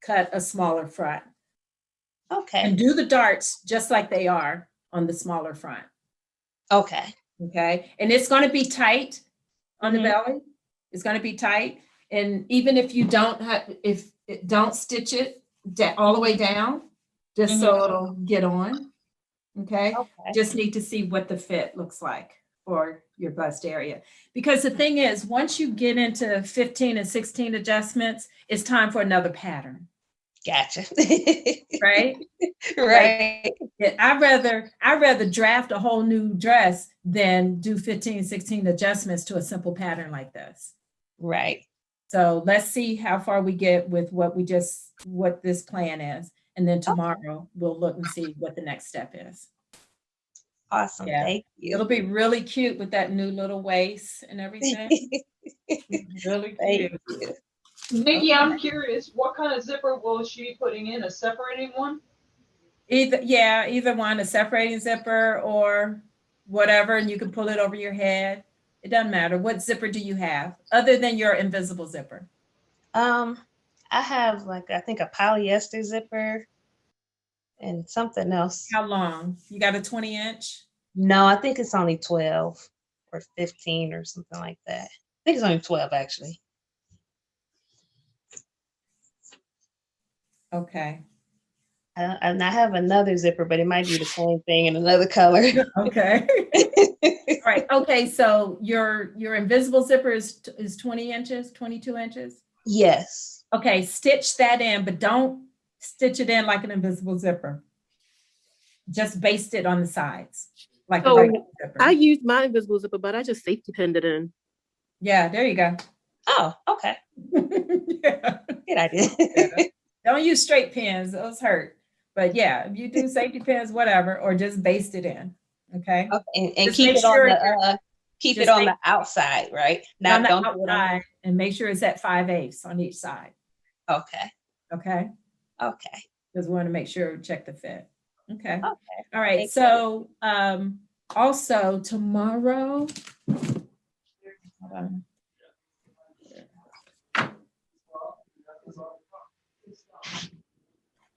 cut a smaller front. Okay. And do the darts just like they are on the smaller front. Okay. Okay. And it's going to be tight on the belly. It's going to be tight. And even if you don't stitch it all the way down, just so it'll get on. Okay. Just need to see what the fit looks like for your bust area. Because the thing is, once you get into 15 and 16 adjustments, it's time for another pattern. Gotcha. Right? Right. Like, I'd rather draft a whole new dress than do 15, 16 adjustments to a simple pattern like this. Right. So let's see how far we get with what this plan is. And then tomorrow we'll look and see what the next step is. Awesome. Yeah. Thank you. It'll be really cute with that new little waist and everything. Really cute. Nikki, I'm curious, what kind of zipper will she be putting in? A separating one? Either one, a separating zipper or whatever, and you can pull it over your head. It doesn't matter. What zipper do you have other than your invisible zipper? I have I think a polyester zipper and something else. How long? You got a 20-inch? No, I think it's only 12 or 15 or something like that. I think it's only 12 actually. Okay. And I have another zipper, but it might be the same thing in another color. Okay. All right. Okay. So your invisible zipper is 20 inches, 22 inches? Yes. Okay. Stitch that in, but don't stitch it in like an invisible zipper. Just baste it on the sides like a regular zipper. I used my invisible zipper, but I just safety pinned it in. Yeah, there you go. Oh, okay. Yeah. Good idea. Yeah. Don't use straight pins; those hurt. But yeah, if you do safety pins, whatever, or just baste it in. Okay. And keep it on the keep it on the outside, right? Not on the outside, and make sure it's at 5/8 on each side. Okay. Okay. Okay. Just want to make sure, check the fit. Okay. Okay. All right. Thank So also tomorrow. Hold on.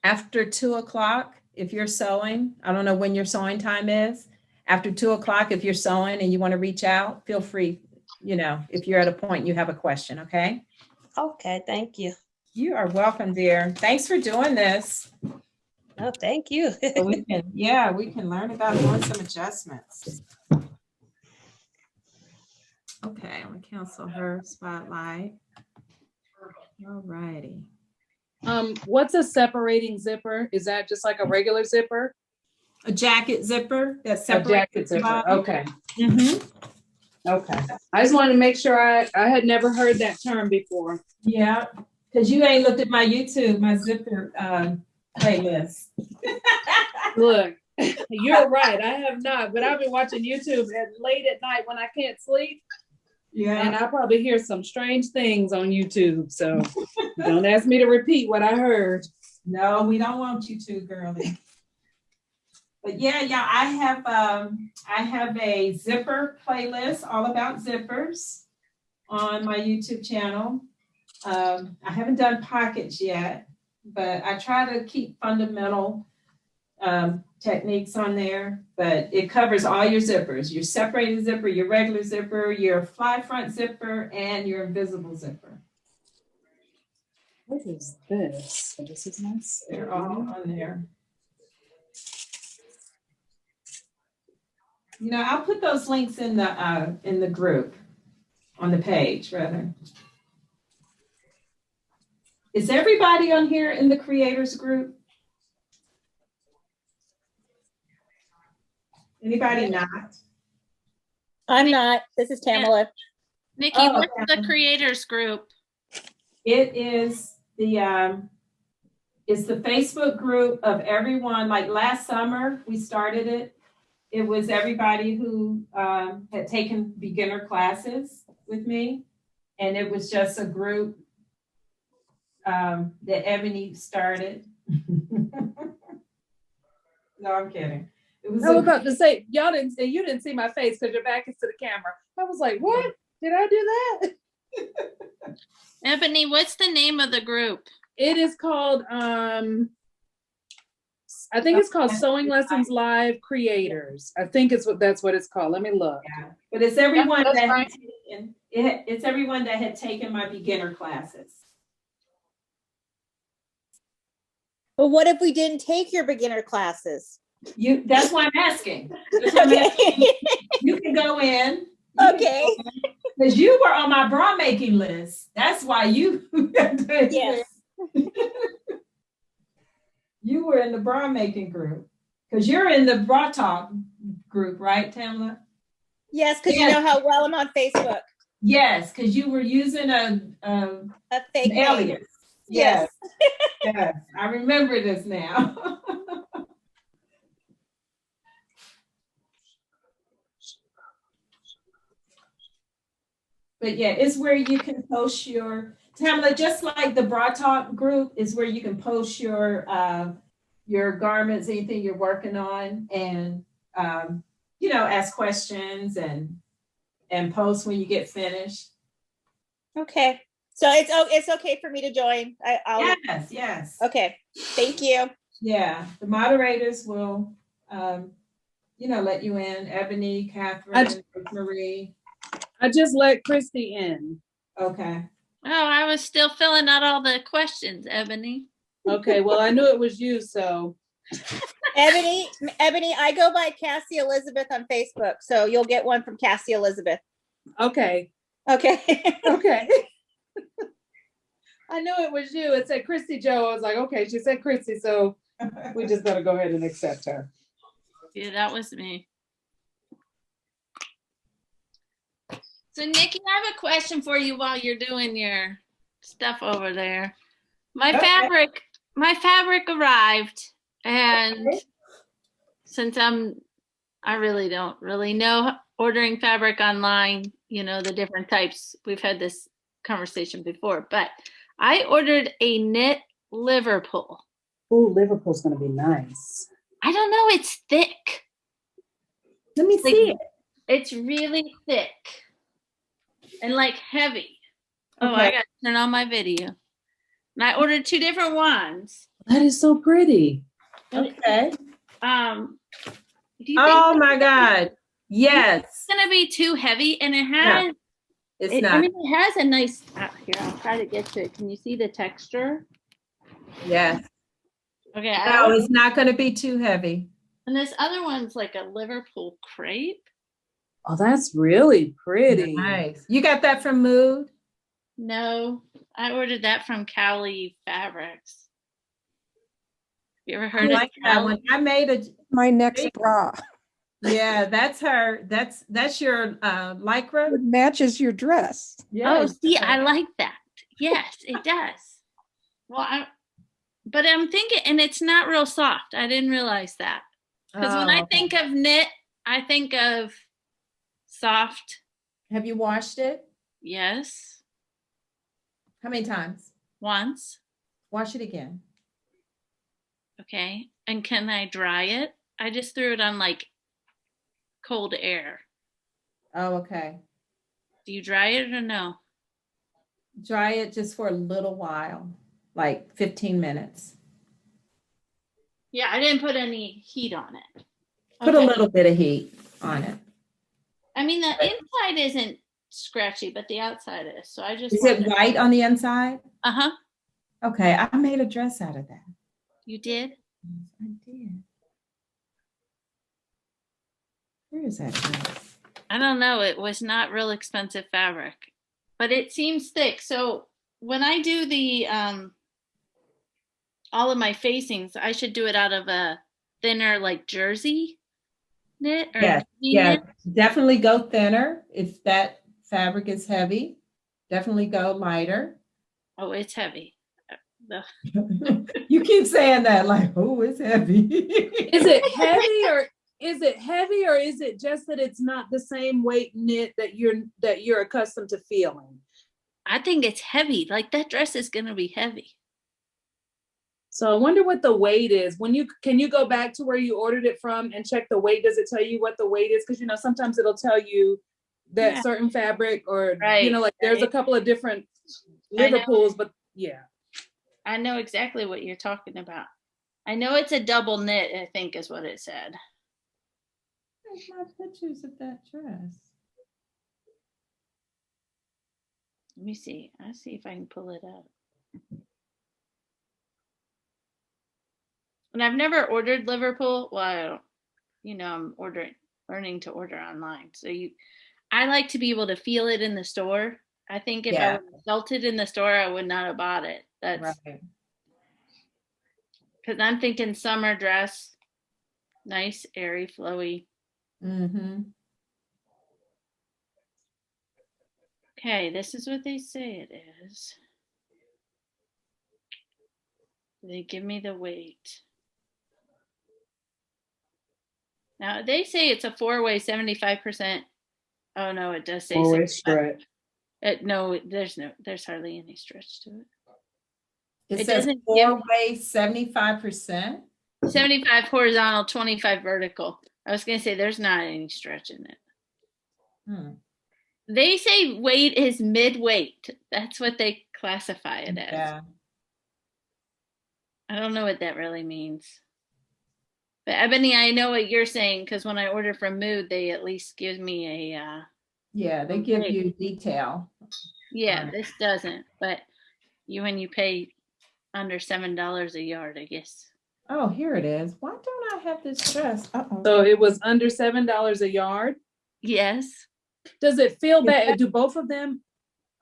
After 2 o'clock, if you're sewing, I don't know when your sewing time is. After 2 o'clock, if you're sewing and you want to reach out, feel free, if you're at a point you have a question, okay? Okay, thank you. You are welcome, dear. Thanks for doing this. Oh, thank you. So we can learn about doing some adjustments. Okay, I'm gonna cancel her spotlight. All righty. What's a separating zipper? Is that just like a regular zipper? A jacket zipper that's A separated. jacket zipper. Okay. Mm-hmm. Okay. I just wanted to make sure I had never heard that term before. Yeah, because you ain't looked at my YouTube, my zipper playlist. Look, you're right. I have not, but I've been watching YouTube late at night when I can't sleep. And I probably hear some strange things on YouTube. So don't ask me to repeat what I heard. No, we don't want you to, girlie. But yeah, I have a zipper playlist all about zippers on my YouTube channel. I haven't done pockets yet, but I try to keep fundamental techniques on there, but it covers all your zippers, your separated zipper, your regular zipper, your fly front zipper, and your invisible zipper. What is this? This is nice. They're all on there. You know, I'll put those links in the group, on the page, rather. Is everybody on here in the creators group? Anybody not? I'm not. This is Tamala. Nikki, Oh, what's the okay. creators group? It is it's the Facebook group of everyone. Like last summer, we started it. It was everybody who had taken beginner classes with me. And it was just a group that Ebony started. No, I'm kidding. It was I was about to say, you didn't see my face because your back is to the camera. I was like, what? Did I do that? Ebony, what's the name of the group? It is called, I think it's called Sewing Lessons Live Creators. I think that's what it's called. Let me look. Yeah. But it's everyone That's that fine. had taken, it's everyone that had taken my beginner classes. But what if we didn't take your beginner classes? That's why I'm asking. That's why I'm asking. You can go in. Okay. Because you were on my bra making list. That's why you. Yes. You were in the bra making group. Because you're in the bra talk group, right, Tamla? Yes, because you know how well I'm on Facebook. Yes, because you were using a fake alias. Yes. Yes, I remember this now. But yeah, it's where you can post your, Tamla, just like the Bra Talk group is where you can post your garments, anything you're working on, and ask questions and post when you get finished. Okay. So it's okay for me to join. I'll Yes. Okay. Thank you. Yeah, the moderators will let you in. Ebony, Catherine, Marie. I just let Christy in. Okay. Oh, I was still filling out all the questions, Ebony. Okay, well, I knew it was you, so. Ebony, I go by Cassie Elizabeth on Facebook, so you'll get one from Cassie Elizabeth. Okay. Okay. Okay. I knew it was you. It said Christy Joe. I was like, okay, she said Christy, so we just gotta go ahead and accept her. Yeah, that was me. So Nikki, I have a question for you while you're doing your stuff over there. My fabric arrived, and since I really don't really know ordering fabric online, the different types. We've had this conversation before, but I ordered a knit Liverpool. Oh, Liverpool's gonna be nice. I don't know, it's thick. Let me see it. It's really thick and heavy. Oh, Okay. I got to turn on my video. And I ordered 2 different ones. That is so pretty. Okay. Do you think Oh my God. Yes. it's gonna be too heavy? And it has It's not. I mean, it has a nice here, I'll try to get to it. Can you see the texture? Yes. Okay. No, it's not going to be too heavy. And this other one's like a Liverpool crepe. Oh, that's really pretty. Nice. You got that from Mood? No, I ordered that from Cowley Fabrics. You ever heard I of like that Cowley? one. I made my next bra. Yeah, that's her. That's your lycra. It matches your dress. Oh, see, I like that. Yes, it does. Well, but I'm thinking, and it's not real soft. I didn't realize that. Because when I think of knit, I think of soft. Have you washed it? Yes. How many times? Once. Wash it again. Okay. And can I dry it? I just threw it on like cold air. Oh, okay. Do you dry it or no? Dry it just for a little while, like 15 minutes. Yeah, I didn't put any heat on it. Put a little bit of heat on it. I mean, the inside isn't scratchy, but the outside is. So I just. Is it white on the inside? Uh-huh. Okay, I made a dress out of that. You did? I did. Where is that dress? I don't know. It was not real expensive fabric, but it seems thick. So when I do the all of my facings, I should do it out of a thinner like jersey knit or Yeah, yeah, knit. definitely go thinner if that fabric is heavy. Definitely go lighter. Oh, it's heavy. You keep saying that like, oh, it's heavy. Is it heavy or is it just that it's not the same weight knit that you're accustomed to feeling? I think it's heavy. Like that dress is gonna be heavy. So I wonder what the weight is. Can you go back to where you ordered it from and check the weight? Does it tell you what the weight is? Because sometimes it'll tell you that certain fabric or like there's a couple of different Liverpools, but yeah. I know exactly what you're talking about. I know it's a double knit, I think is what it said. There's my pictures of that dress. Let me see. I'll see if I can pull it up. And I've never ordered Liverpool. Well, I'm learning to order online. So I like to be able to feel it in the store. I think if I would have felt it in the store, I would not have bought it. That's right. Because I'm thinking summer dress, nice, airy, flowy. Mm-hmm. Okay, this is what they say it is. They give me the weight. Now they say it's a 4-way 75%. Oh no, it does say 4-way stretch. No, there's hardly any stretch to it. It says 4-way 75%. 75 horizontal, 25 vertical. I was gonna say there's not any stretch in it. They say weight is mid-weight. That's what they classify it as. Yeah. I don't know what that really means. But Ebony, I know what you're saying because when I order from Mood, they at least give me a they give you detail. Yeah, this doesn't. But when you pay under $7 a yard, I guess. Oh, here it is. Why don't I have this dress? So it was under $7 a yard? Yes. Does it feel bad? Do both of them?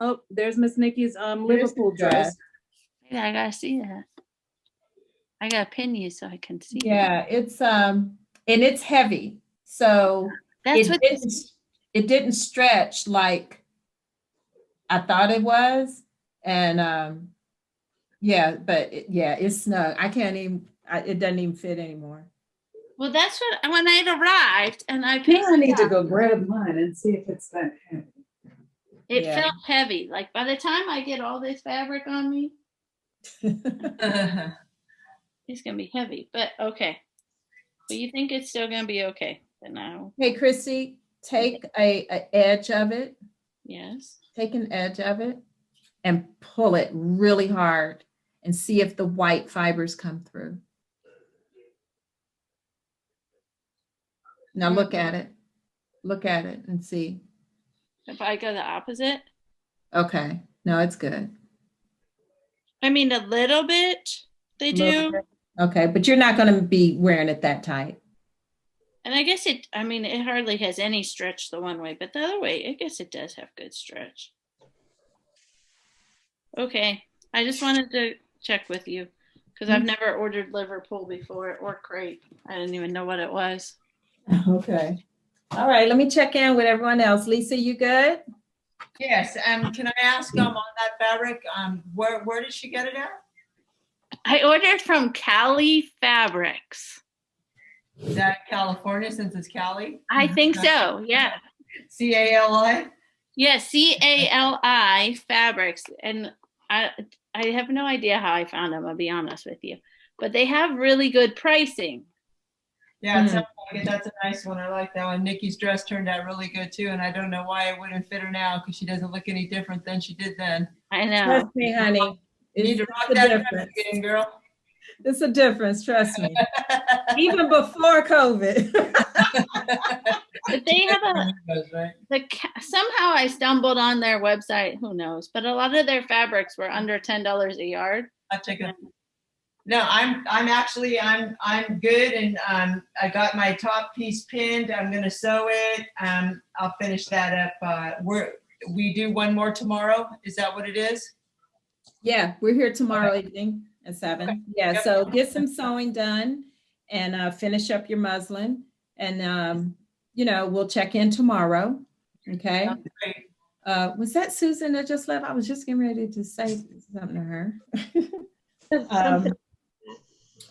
Oh, there's Miss Nikki's Liverpool dress. Yeah, I gotta see that. I gotta pin you so I can see. Yeah, it's and it's heavy. So it didn't stretch like I thought it was. And it's snug. I can't even it doesn't even fit anymore. Well, that's what when it arrived and I picked I need to go grab mine and see if it's that heavy. It felt heavy. Like by the time I get all this fabric on me, it's gonna be heavy. But okay. But you think it's still gonna be okay? Then now. Hey, Chrissy, take a edge of it. Yes. Take an edge of it and pull it really hard and see if the white fibers come through. Now look at it. Look at it and see. If I go the opposite? Okay. No, it's good. I mean, a little bit, they do. Okay, but you're not going to be wearing it that tight. And I guess it hardly has any stretch the one way, but the other way, I guess it does have good stretch. Okay, I just wanted to check with you because I've never ordered Liverpool before or crepe. I didn't even know what it was. Okay. All right, let me check in with everyone else. Lisa, you good? Yes. Can I ask on that fabric? Where did she get it at? I ordered from Cali Fabrics. Is that California since it's Cali? I think so, yeah. C-A-L-I? Yeah, CALI Fabrics. And I have no idea how I found them, I'll be honest with you. But they have really good pricing. Yeah, it sounds like it. That's a nice one. I like that one. Nikki's dress turned out really good too, and I don't know why it wouldn't fit her now because she doesn't look any different than she did then. I know. Trust me, honey. You need to It's rock a that difference. dress again, girl. It's a difference, trust me. Even before COVID. But they have somehow I stumbled on their website, who knows, but a lot of their fabrics were under $10 a yard. I'll take it. No, I'm good, and I got my top piece pinned. I'm gonna sew it. I'll finish that up. We do one more tomorrow. Is that what it is? Yeah, we're here tomorrow evening at 7. Okay. Yeah, Yep. so get some sewing done and finish up your muslin, and we'll check in tomorrow. Okay. Was that Susan that just left? I was just getting ready to say something to her.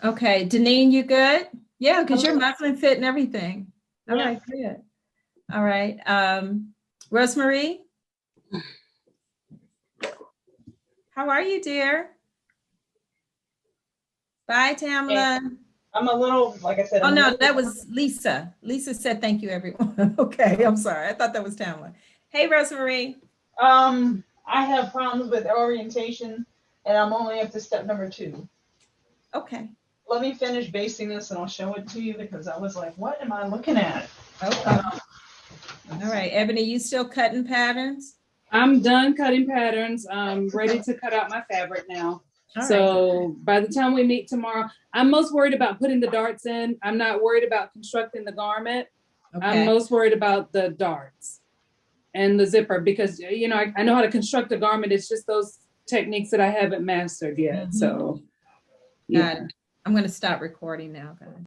Okay, Deneen, you good? Yeah, because your muslin fit and everything. All right, good. All right. Rosemary? How are you, dear? Bye, Tamla. I'm a little, like I said. Oh, no, that was Lisa. Lisa said, thank you, everyone. Okay, I'm sorry. I thought that was Tamla. Hey, Rosemary. I have problems with orientation, and I'm only up to step number 2. Okay. Let me finish basting this and I'll show it to you because I was like, what am I looking at? Okay. All right, Ebony, you still cutting patterns? I'm done cutting patterns. I'm ready to cut out my fabric now. All So by the time we meet tomorrow, I'm most worried about putting the darts in. I'm not worried about constructing the garment. Okay. I'm most worried about the darts and the zipper because, I know how to construct a garment. It's just those techniques that I haven't mastered yet. So, Got it. I'm going to stop recording now, guys.